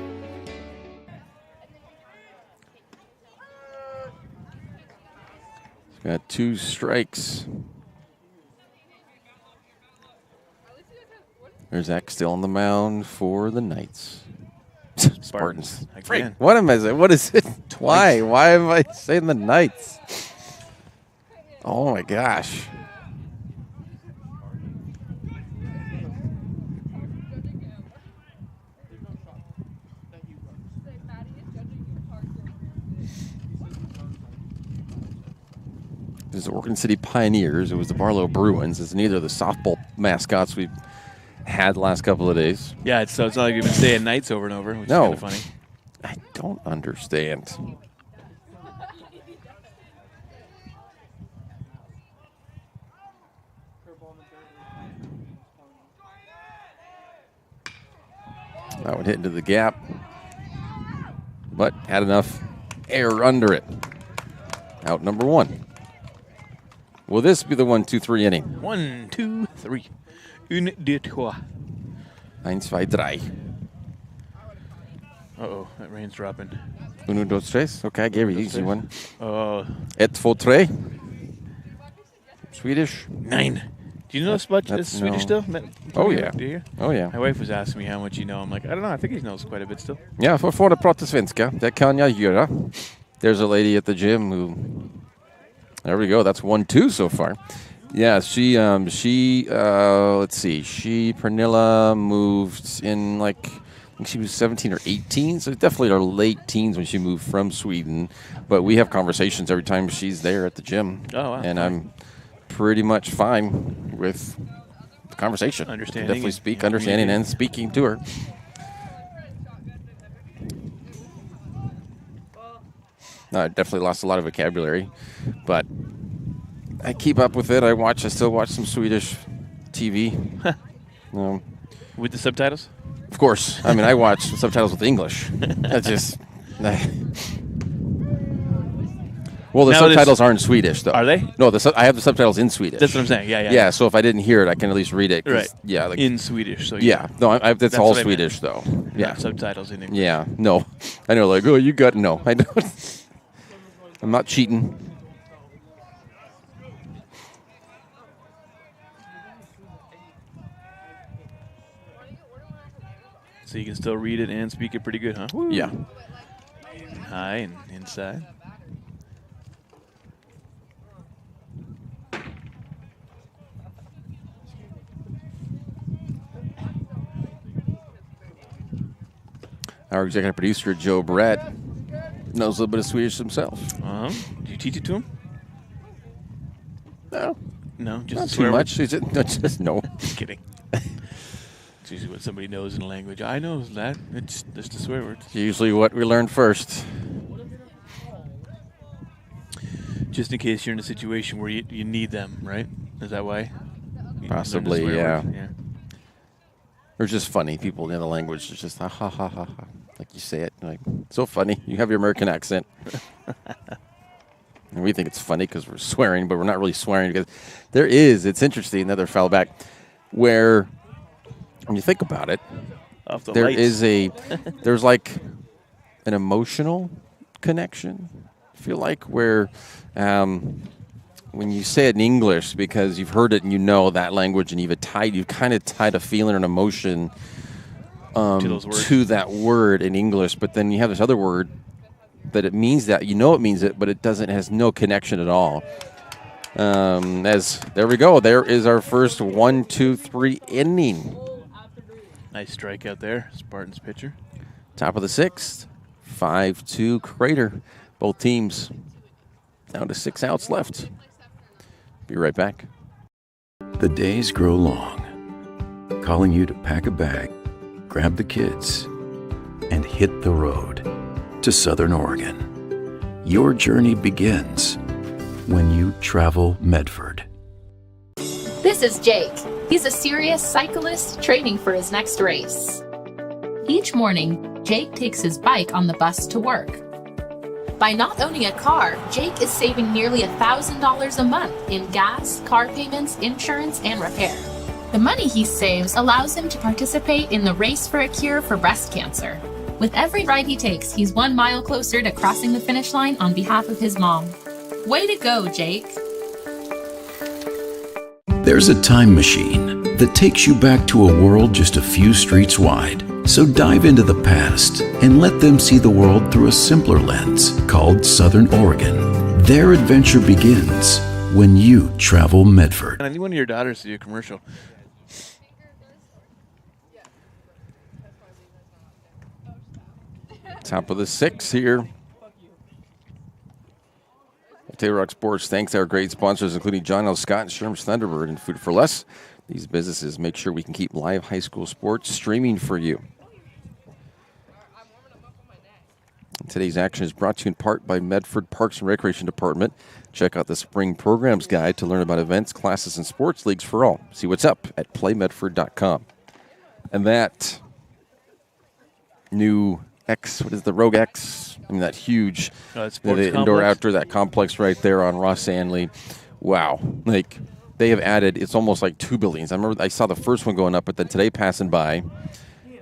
Got 2 strikes. There's Zach still on the mound for the Knights. Spartans. Again. What am I saying? What is it? Why? Why am I saying the Knights? Oh, my gosh. It was the Oregon City Pioneers. It was the Barlow Bruins. It's neither of the softball mascots we've had the last couple of days. Yeah, so it's not like you've been saying Knights over and over, which No. is kind of funny. I don't understand. That would hit into the gap, but had enough air under it. Out number 1. Will this be the 1-2-3 inning? 1, 2, 3. Une, deux, trois. 1, 2, 3. Uh-oh, that rain's dropping. 1, 2, 3. Okay, I gave you an easy one. Oh. 1, 2, 3. Swedish. 9. Do you know Swedish still? Oh, yeah. Do you? Oh, yeah. My wife was asking me how much you know. I'm like, I don't know. I think he knows quite a bit still. Ja, för att prata svenska. Det kan jag göra. There's a lady at the gym who... There we go. That's 1-2 so far. Yeah, she let's see. Pernilla moved in I think she was 17 or 18, so definitely her late teens when she moved from Sweden. But we have conversations every time she's there at the gym. Oh, wow. And I'm pretty much fine with the conversation. Understanding. Definitely speak, understanding, and speaking to her. I definitely lost a lot of vocabulary, but I keep up with it. I still watch some Swedish TV. With the subtitles? Of course. I mean, I watch subtitles with English. That's just... Well, the subtitles are in Swedish, though. Are they? No, I have the subtitles in Swedish. That's what I'm saying. Yeah. Yeah, so if I didn't hear it, I can at least read it. Right. Yeah. In Swedish. So yeah. No, that's all Swedish, though. Yeah. Not subtitles in English. Yeah. No. I know, oh, you got... No, I don't... I'm not cheating. So you can still read it and speak it pretty good, huh? Woo. Yeah. High and inside. Our executive producer, Joe Brett, knows a little bit of Swedish himself. Do you teach it to him? No. No, just not swear too much. words? No. Just kidding. It's usually what somebody knows in a language. I know that. It's just a swear word. It's usually what we learn first. Just in case you're in a situation where you need them, right? Is that why? Possibly, yeah. Yeah. Or just funny. People in the language, it's just ha ha ha ha ha. Like you say it, like so funny. You have your American accent. And we think it's funny because we're swearing, but we're not really swearing because it's interesting, another foul back, where when you think about it, there's like an emotional connection. I feel like where when you say it in English because you've heard it and you know that language and you've kind of tied a feeling or an emotion to that word in English, but then you have this other word that it means that it means it, but it has no connection at all. There we go. There is our first 1-2-3 inning. Nice strikeout there, Spartans pitcher. Top of the 6th, 5-2 Crater. Both teams down to 6 outs left. Be right back. The days grow long, calling you to pack a bag, grab the kids, and hit the road to Southern Oregon. Your journey begins when you travel Medford. This is Jake. He's a serious cyclist training for his next race. Each morning, Jake takes his bike on the bus to work. By not owning a car, Jake is saving nearly $1,000 a month in gas, car payments, insurance, and repair. The money he saves allows him to participate in the Race for a Cure for breast cancer. With every ride he takes, he's 1 mile closer to crossing the finish line on behalf of his mom. Way to go, Jake. There's a time machine that takes you back to a world just a few streets wide. So dive into the past and let them see the world through a simpler lens called Southern Oregon. Their adventure begins when you travel Medford. And I need one of your daughters to do a commercial. Top of the 6 here. Taylor Rock Sports thanks our great sponsors, including John L. Scott and Sherm's Thunderbird and Food for Less. These businesses make sure we can keep live high school sports streaming for you. Today's action is brought to you in part by Medford Parks and Recreation Department. Check out the Spring Programs Guide to learn about events, classes, and sports leagues for all. See what's up at playmedford.com. And that new X, what is the Rogue X? I mean, that huge the indoor outdoor, that complex right there on Ross Anley. Wow. Like, they have added, it's almost like 2 buildings. I remember I saw the first one going up, but then today passing by,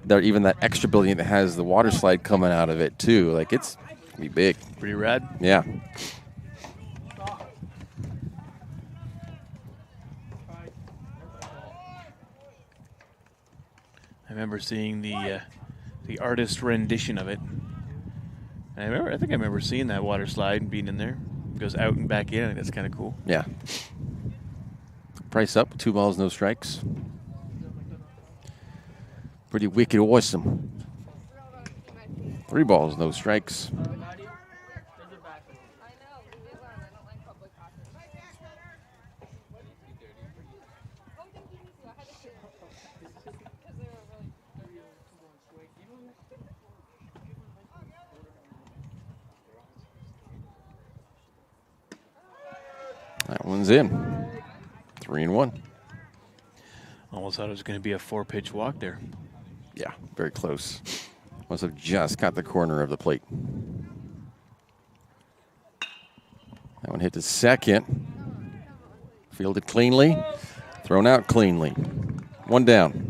there even that extra building that has the water slide coming out of it, too. Like, it's going to be big. Pretty rad. Yeah. I remember seeing the artist rendition of it. And I think I remember seeing that water slide and being in there. It goes out and back in. I think that's kind of cool. Yeah. Price up, 2 balls, no strikes. Pretty wicked awesome. 3 balls, no strikes. That one's in. 3-1. Almost thought it was going to be a 4-pitch walk there. Yeah, very close. Must have just got the corner of the plate. That one hit to second. Fielded cleanly. Thrown out cleanly. 1 down.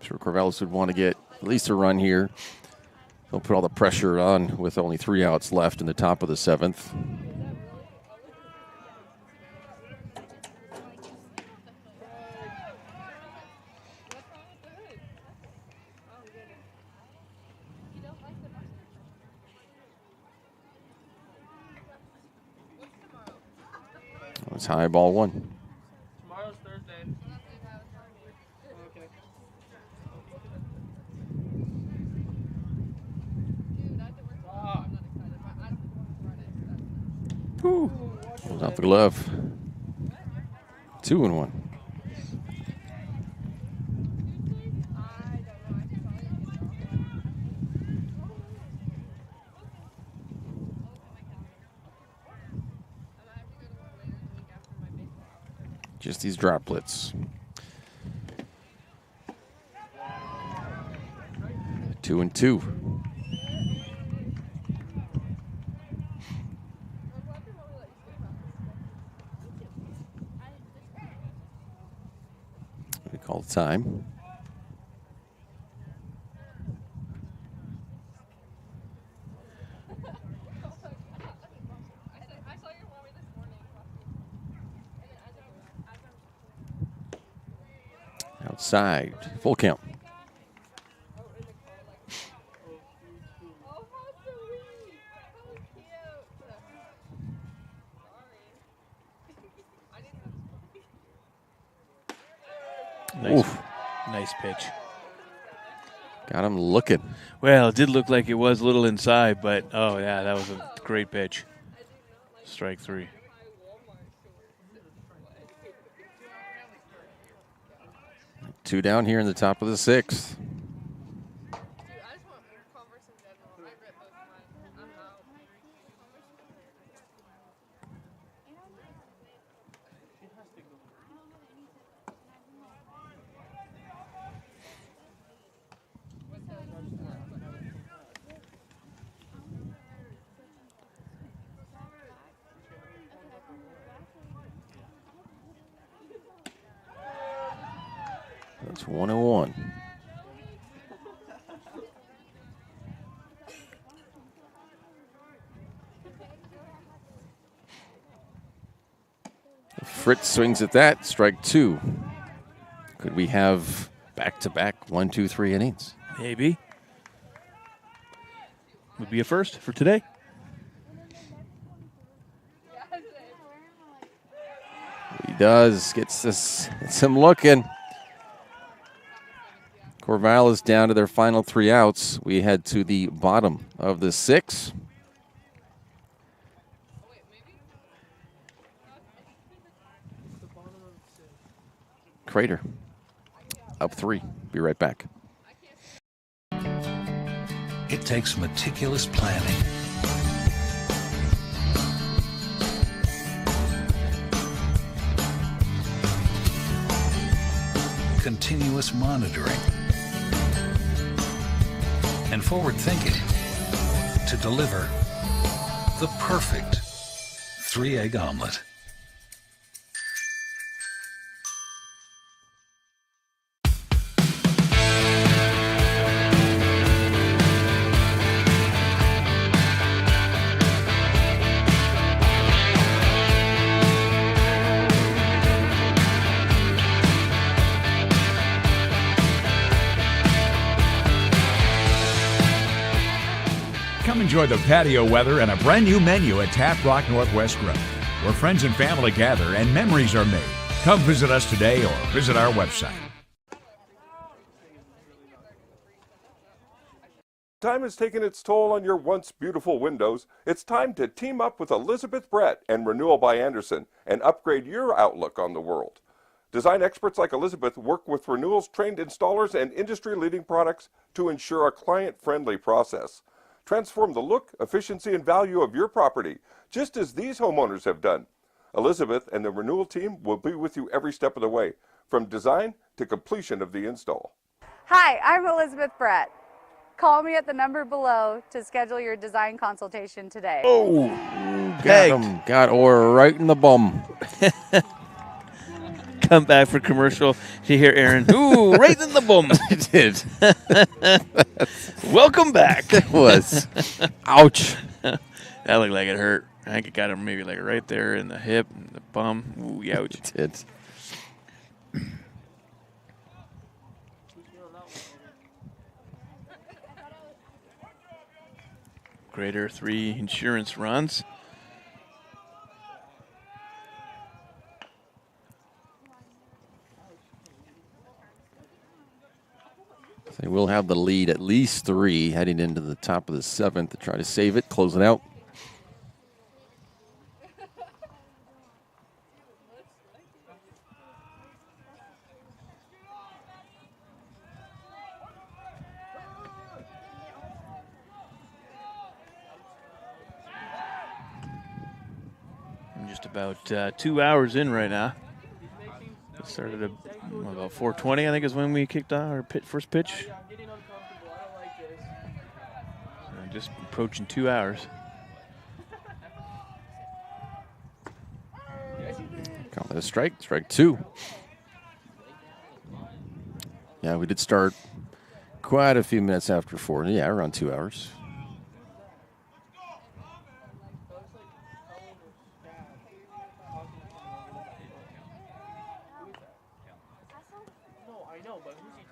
Sure, Corvallis would want to get at least a run here. They'll put all the pressure on with only 3 outs left in the top of the 7th. It's high, ball 1. Comes off the glove. 2-1. Just these droplets. 2-2. We call the time. Outside, full count. Nice pitch. Got him looking. Well, it did look like it was a little inside, but oh yeah, that was a great pitch. Strike 3. Two down here in the top of the 6th. It's 1-1. Fritz swings at that. Strike 2. Could we have back-to-back 1, 2, 3 innings? Maybe. Would be a first for today. He does. Gets him looking. Corvallis down to their final 3 outs. We head to the bottom of the 6th. Crater up 3. Be right back. It takes meticulous planning, continuous monitoring, and forward thinking to deliver the perfect 3-egg omelet. Come enjoy the patio weather and a brand new menu at Tap Rock Northwest Grill, where friends and family gather and memories are made. Come visit us today or visit our website. Time has taken its toll on your once beautiful windows. It's time to team up with Elizabeth Brett and Renewal by Andersen and upgrade your outlook on the world. Design experts like Elizabeth work with Renewal's trained installers and industry-leading products to ensure a client-friendly process. Transform the look, efficiency, and value of your property, just as these homeowners have done. Elizabeth and the Renewal team will be with you every step of the way, from design to completion of the install. Hi, I'm Elizabeth Brett. Call me at the number below to schedule your design consultation today. Oh, got him. Got Orr right in the bum. Come back for commercial. You hear Aaron, ooh, right in the bum. I did. Welcome back. It was. Ouch. That looked like it hurt. I think it got him maybe like right there in the hip and the bum. Ooh, ouch. It did. Crater 3 insurance runs. They will have the lead at least 3 heading into the top of the 7th to try to save it, close it out. I'm just about 2 hours in right now. It started at about 4:20, I think, is when we kicked off our first pitch. Just approaching 2 hours. Call it a strike. Strike 2. Yeah, we did start quite a few minutes after 4. Yeah, around 2 hours.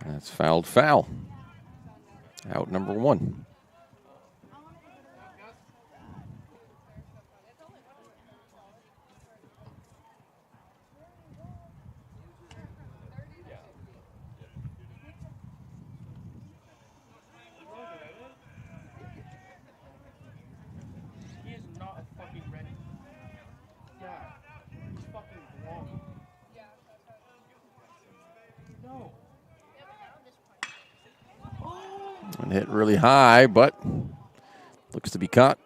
That's fouled foul. Out number 1. And hit really high, but looks to be caught.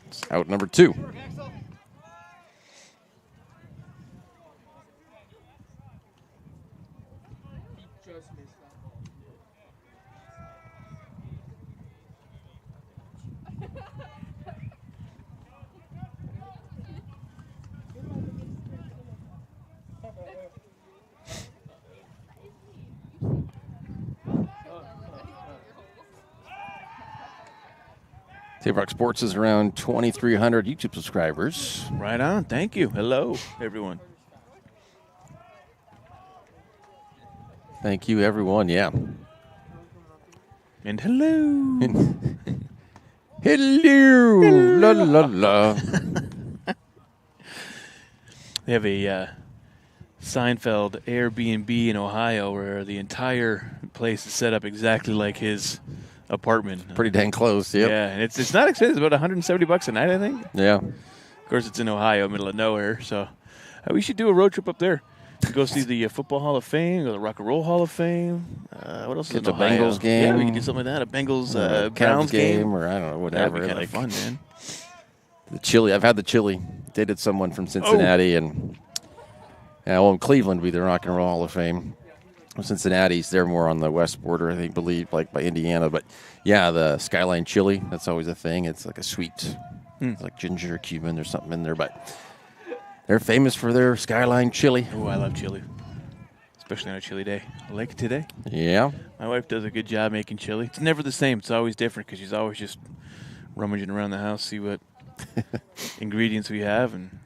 It's out number 2. Table Rock Sports is around 2,300 YouTube subscribers. Right on. Thank you. Hello, everyone. Thank you, everyone. Yeah. And hello. Hello. La, la, la. They have a Seinfeld Airbnb in Ohio where the entire place is set up exactly like his apartment. Pretty dang close, yep. Yeah, and it's not expensive. It's about $170 a night, I think. Yeah. Of course, it's in Ohio, middle of nowhere, so we should do a road trip up there. Go see the Football Hall of Fame, go to the Rock and Roll Hall of Fame. What else is in Ohio? Bengals game. Yeah, we can do something like that. A Bengals Browns game, or I don't know, whatever. That'd be kind of fun, man. The chili. I've had the chili. Dated someone from Cincinnati, and in Cleveland would be the Rock and Roll Hall of Fame. Cincinnati's, they're more on the west border, I think, believe, like by Indiana. But yeah, the Skyline chili, that's always a thing. It's like a sweet, it's like ginger or cumin. There's something in there, but they're famous for their Skyline chili. Oh, I love chili, especially on a chilly day like today. Yeah. My wife does a good job making chili. It's never the same. It's always different because she's always just rummaging around the house, see what ingredients we have. And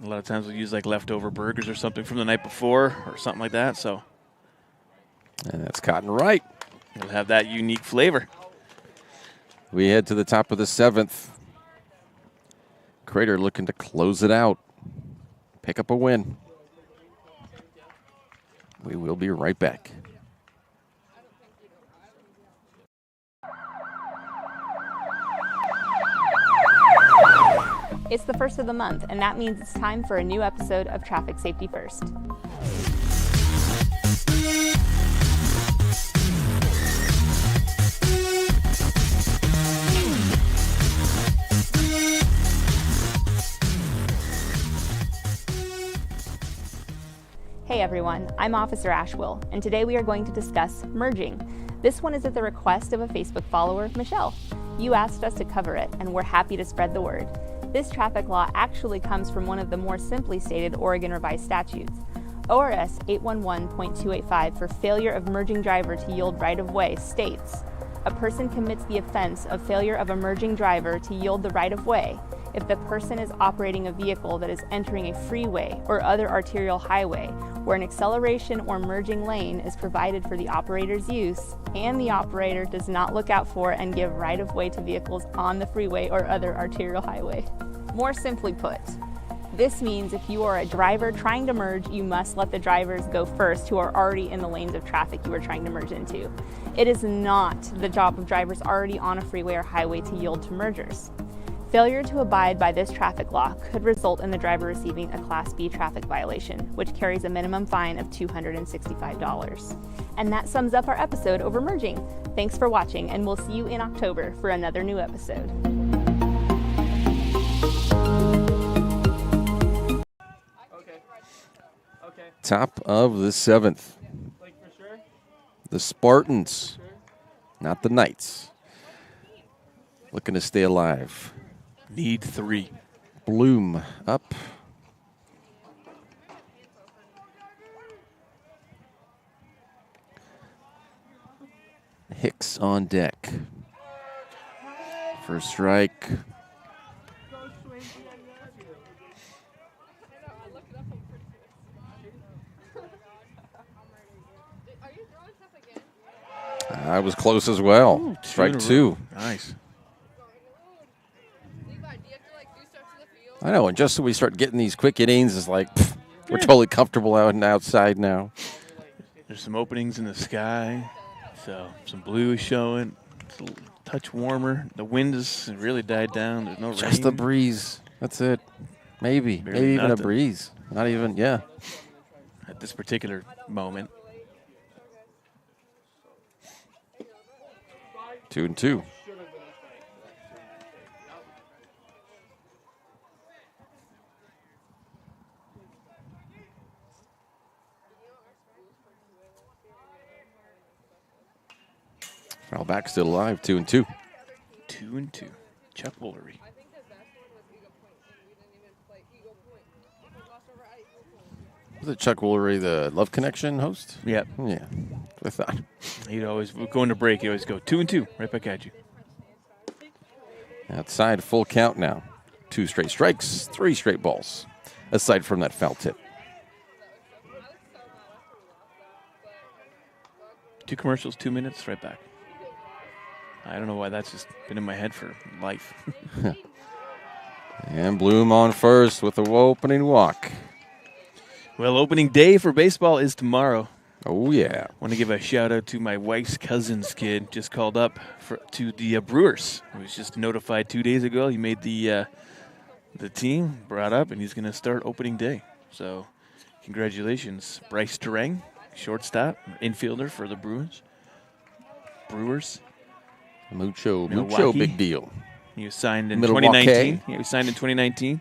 a lot of times we'll use like leftover burgers or something from the night before or something like that. So. And that's Cotton Right. It'll have that unique flavor. We head to the top of the 7th. Crater looking to close it out. Pick up a win. We will be right back. It's the first of the month, and that means it's time for a new episode of Traffic Safety First. Hey everyone, I'm Officer Ashwill, and today we are going to discuss merging. This one is at the request of a Facebook follower, Michelle. You asked us to cover it, and we're happy to spread the word. This traffic law actually comes from one of the more simply stated Oregon revised statutes. ORS 811.285 for failure of merging driver to yield right-of-way states, a person commits the offense of failure of a merging driver to yield the right-of-way if the person is operating a vehicle that is entering a freeway or other arterial highway where an acceleration or merging lane is provided for the operator's use and the operator does not look out for and give right-of-way to vehicles on the freeway or other arterial highway. More simply put, this means if you are a driver trying to merge, you must let the drivers go first who are already in the lanes of traffic you are trying to merge into. It is not the job of drivers already on a freeway or highway to yield to mergers. Failure to abide by this traffic law could result in the driver receiving a Class B traffic violation, which carries a minimum fine of $265. And that sums up our episode over merging. Thanks for watching, and we'll see you in October for another new episode. Top of the 7th. The Spartans, not the Knights. Looking to stay alive. Need 3. Bloom up. Hicks on deck. First strike. I was close as well. Ooh, Strike 2. Nice. I know, and just so we start getting these quick innings, it's like we're totally comfortable out and outside now. There's some openings in the sky, so some blue is showing. It's a touch warmer. The wind has really died down. There's no rain. Just a breeze. That's it. Maybe even a breeze. Not even, yeah. At this particular moment. 2-2. Foul back still alive, 2-2. 2-2. Chuck Woolery. Was it Chuck Woolery, the Love Connection host? Yep. Yeah, I thought. He'd always go into break. He'd always go 2-2, right back at you. Outside, full count now. 2 straight strikes, 3 straight balls, aside from that foul tip. 2 commercials, 2 minutes, right back. I don't know why that's just been in my head for life. And Bloom on first with the opening walk. Well, opening day for baseball is tomorrow. Oh, yeah. Want to give a shout-out to my wife's cousin's kid. Just called up to the Brewers. He was just notified 2 days ago. He made the team, brought up, and he's going to start opening day. So congratulations, Bryce Terang, shortstop, infielder for the Brewers. Mucho Milwaukee. big deal. He was signed in Milwaukee. 2019. Yeah, he was signed in 2019.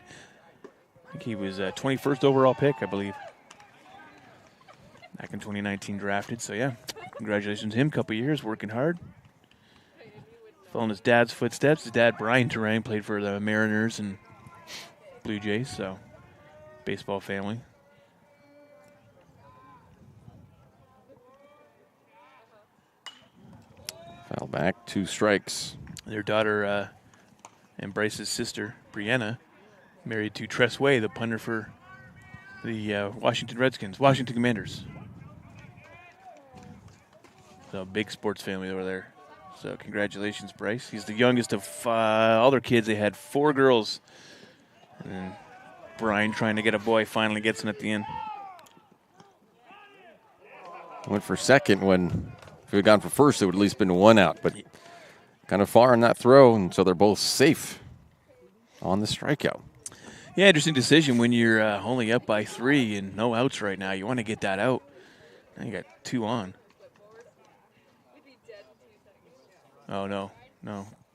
I think he was 21st overall pick, I believe. Back in 2019 drafted. So, yeah, congratulations to him. Couple years, working hard. Following his dad's footsteps. His dad, Brian Terang, played for the Mariners and Blue Jays. So, baseball family. Foul back, 2 strikes. Their daughter and Bryce's sister, Brianna, married to Tress Way, the punter for the Washington Commanders. So big sports family over there. So congratulations, Bryce. He's the youngest of all their kids. They had 4 girls. And Brian, trying to get a boy, finally gets him at the end. Went for second when, if we had gone for first, it would at least been 1 out. But kind of far on that throw, and so they're both safe on the strikeout. Yeah, interesting decision when you're only up by 3 and no outs right now. You want to get that out. Now you got 2 on. Oh, no,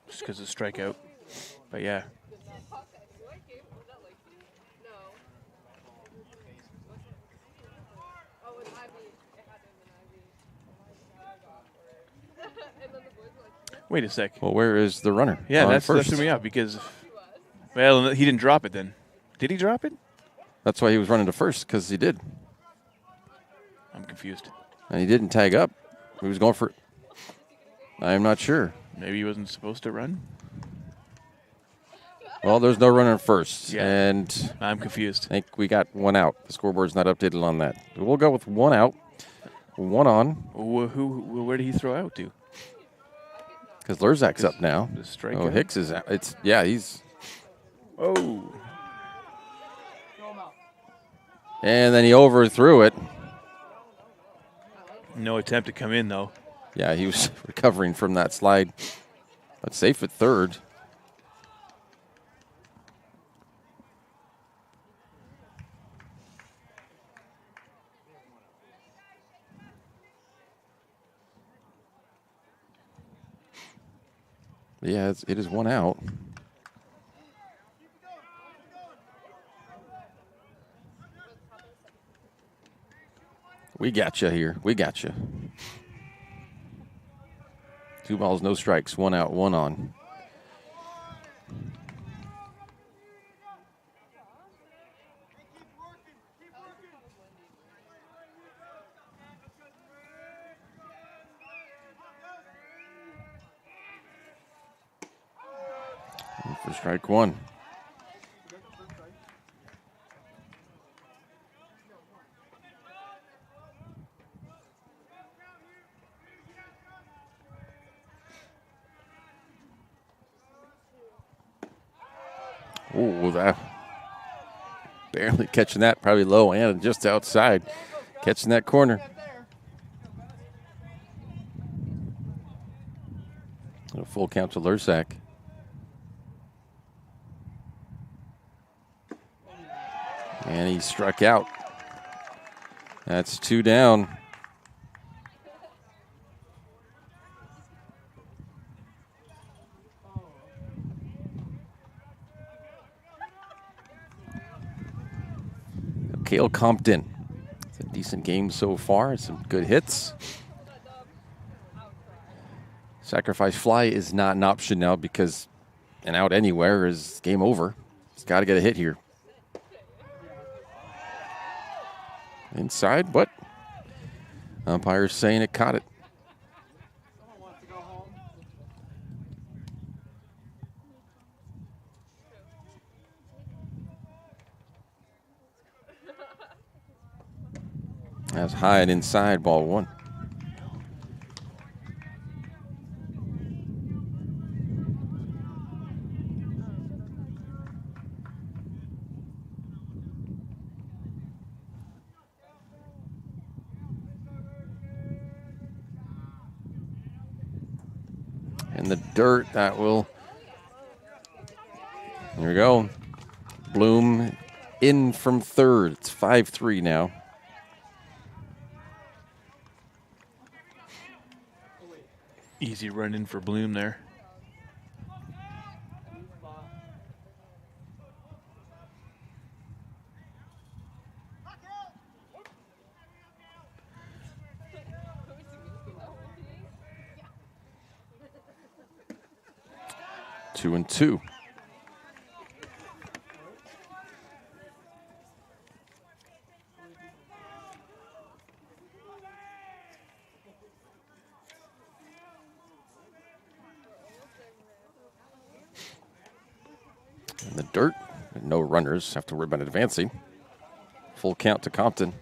just because of the strikeout. But, yeah. Wait a sec. Well, where is the runner? Yeah, that first. threw me out because, well, he didn't drop it then. Did he drop it? That's why he was running to first, because he did. I'm confused. And he didn't tag up. He was going for it. I'm not sure. Maybe he wasn't supposed to run? Well, there's no runner at first. Yeah. And I'm confused. I think we got 1 out. The scoreboard's not updated on that. We'll go with 1 out, 1 on. Where did he throw out to? Because Lurzak's up now. The strikeout. Oh, Hicks is out. He's. Oh. And then he overthrew it. No attempt to come in, though. Yeah, he was recovering from that slide. But safe at third. Yeah, it is 1 out. We got you here. We got you. 2 balls, no strikes. 1 out, 1 on. And for strike 1. Oh, that barely catching that, probably low and just outside, catching that corner. A full count to Lurzak. And he struck out. That's 2 down. Cale Compton. It's a decent game so far. Some good hits. Sacrifice fly is not an option now because an out anywhere is game over. He's got to get a hit here. Inside, but umpire's saying it caught it. That's high and inside, ball one. In the dirt, that will, here we go. Bloom in from third. It's 5-3 now. Easy run in for Bloom there. Two and two. In the dirt, no runners. Have to worry about advancing. Full count to Compton.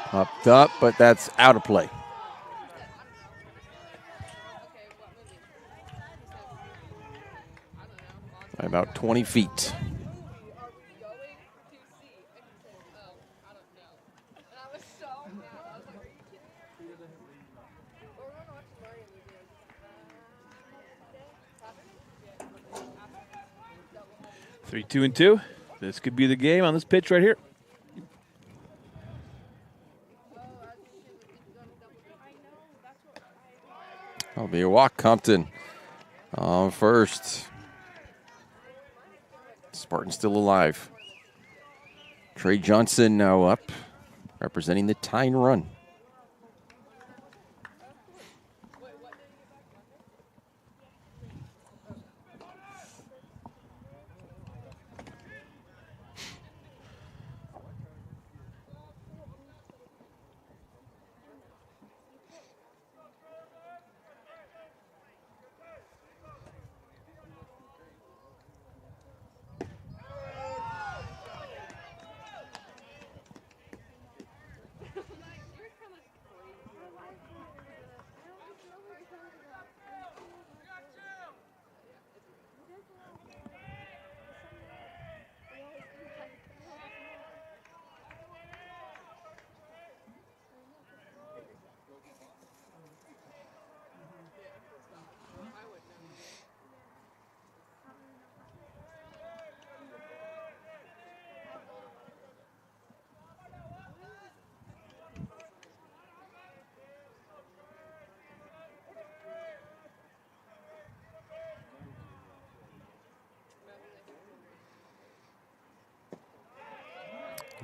Popped up, but that's out of play. By about 20 feet. Three, 2 and 2. This could be the game on this pitch right here. That'll be a walk, Compton. On first. Spartan still alive. Trey Johnson now up, representing the tying run.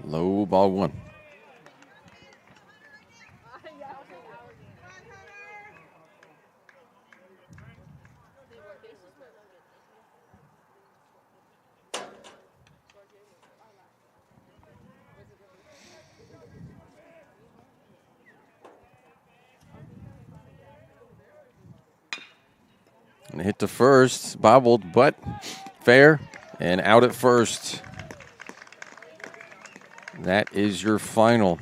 Low, ball one. And hit to first, bobbled, but fair and out at first. That is your final.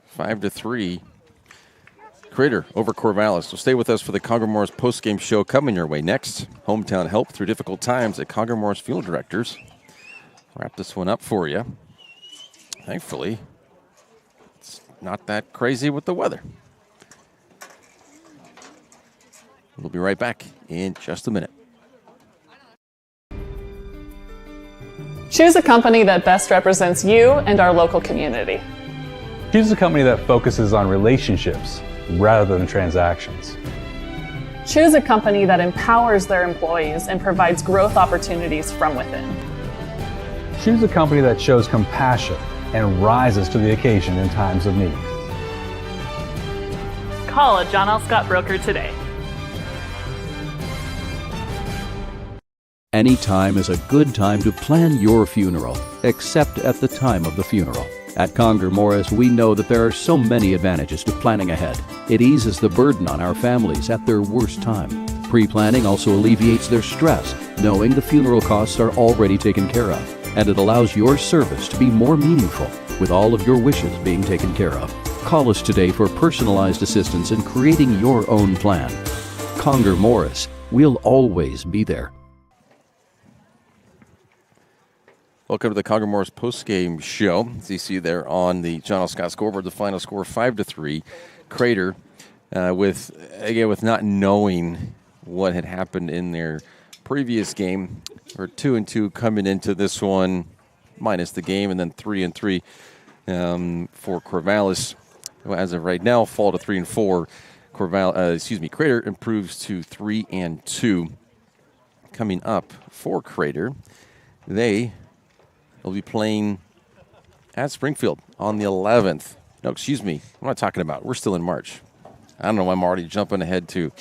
Five to 3. Crater over Corvallis. So stay with us for the Congar Morris postgame show coming your way next. Hometown help through difficult times at Congar Morris Field Directors. Wrap this one up for you. Thankfully, it's not that crazy with the weather. We'll be right back in just a minute. Choose a company that best represents you and our local community. Choose a company that focuses on relationships rather than transactions. Choose a company that empowers their employees and provides growth opportunities from within. Choose a company that shows compassion and rises to the occasion in times of need. Call a John L. Scott broker today. Any time is a good time to plan your funeral, except at the time of the funeral. At Conger Morris, we know that there are so many advantages to planning ahead. It eases the burden on our families at their worst time. Pre-planning also alleviates their stress, knowing the funeral costs are already taken care of. And it allows your service to be more meaningful, with all of your wishes being taken care of. Call us today for personalized assistance in creating your own plan. Conger Morris, we'll always be there. Welcome to the Conger Morris postgame show. As you see there on the John L. Scott scoreboard, the final score 5-3. Crater, with not knowing what had happened in their previous game, or 2-2 coming into this one, minus the game, and then 3-3 for Corvallis. Well, as of right now, fall to 3-4. Crater improves to 3-2. Coming up for Crater, they will be playing at Springfield on the 11th. No, excuse me. What am I talking about? We're still in March. I don't know. I'm already jumping ahead to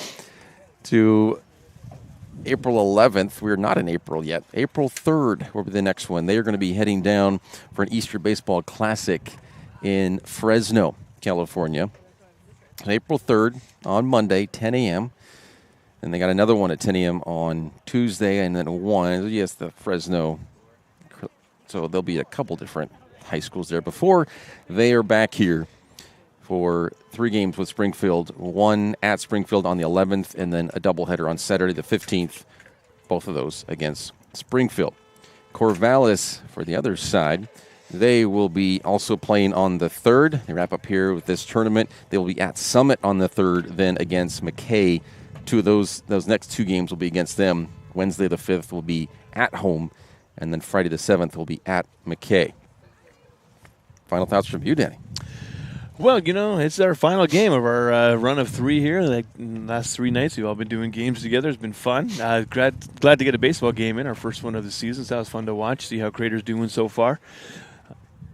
April 11th. We're not in April yet. April 3rd will be the next one. They are going to be heading down for an Easter Baseball Classic in Fresno, California. April 3rd on Monday, 10 a.m. And they got another one at 10 a.m. on Tuesday, and then one. Yes, the Fresno. So there'll be a couple different high schools there before they are back here for 3 games with Springfield, one at Springfield on the 11th, and then a doubleheader on Saturday the 15th, both of those against Springfield. Corvallis, for the other side, they will be also playing on the 3rd. They wrap up here with this tournament. They will be at Summit on the 3rd, then against McKay. 2 of those next 2 games will be against them. Wednesday the 5th will be at home, and then Friday the 7th will be at McKay. Final thoughts from you, Danny? Well, it's our final game of our run of 3 here. Like last 3 nights, we've all been doing games together. It's been fun. Glad to get a baseball game in, our first one of the season. So that was fun to watch, see how Crater's doing so far.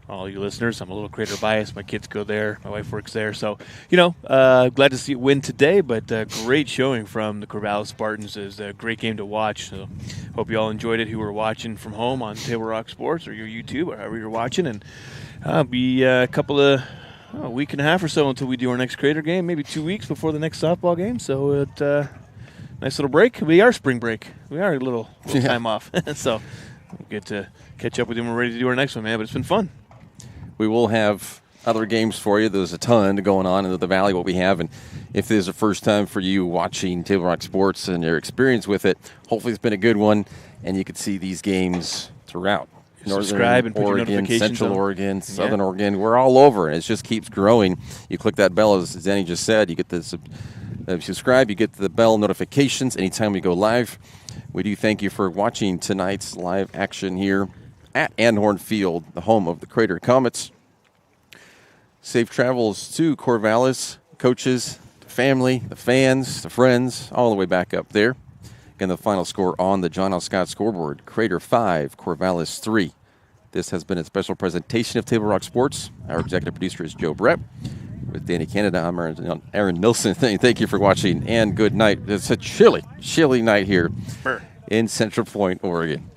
All you listeners, I'm a little Crater biased. My kids go there. My wife works there. So, glad to see it win today, but great showing from the Corvallis Spartans. It was a great game to watch. So hope you all enjoyed it who were watching from home on Table Rock Sports or your YouTube or however you're watching. And be a week and a half or so until we do our next Crater game, maybe 2 weeks before the next softball game. So nice little break. We are spring break. We are a little time off. So we'll get to catch up with you when we're ready to do our next one, man. But it's been fun. We will have other games for you. There's a ton going on in the Valley, what we have. And if this is the first time for you watching Table Rock Sports and your experience with it, hopefully it's been a good one, and you can see these games throughout. Subscribe and put your Oregon, notifications Central on. Oregon, Southern Oregon. We're all over, and it just keeps growing. You click that bell, as Danny just said. You get the subscribe. You get the bell notifications anytime we go live. We do thank you for watching tonight's live action here at Anhorn Field, the home of the Crater Comets. Safe travels to Corvallis, coaches, the family, the fans, the friends, all the way back up there. Again, the final score on the John L. Scott scoreboard, Crater 5, Corvallis 3. This has been a special presentation of Table Rock Sports. Our executive producer is Joe Brett. With Danny Canada, I'm Aaron Nilsson. Thank you for watching, and good night. It's a chilly night here in Central Point, Oregon.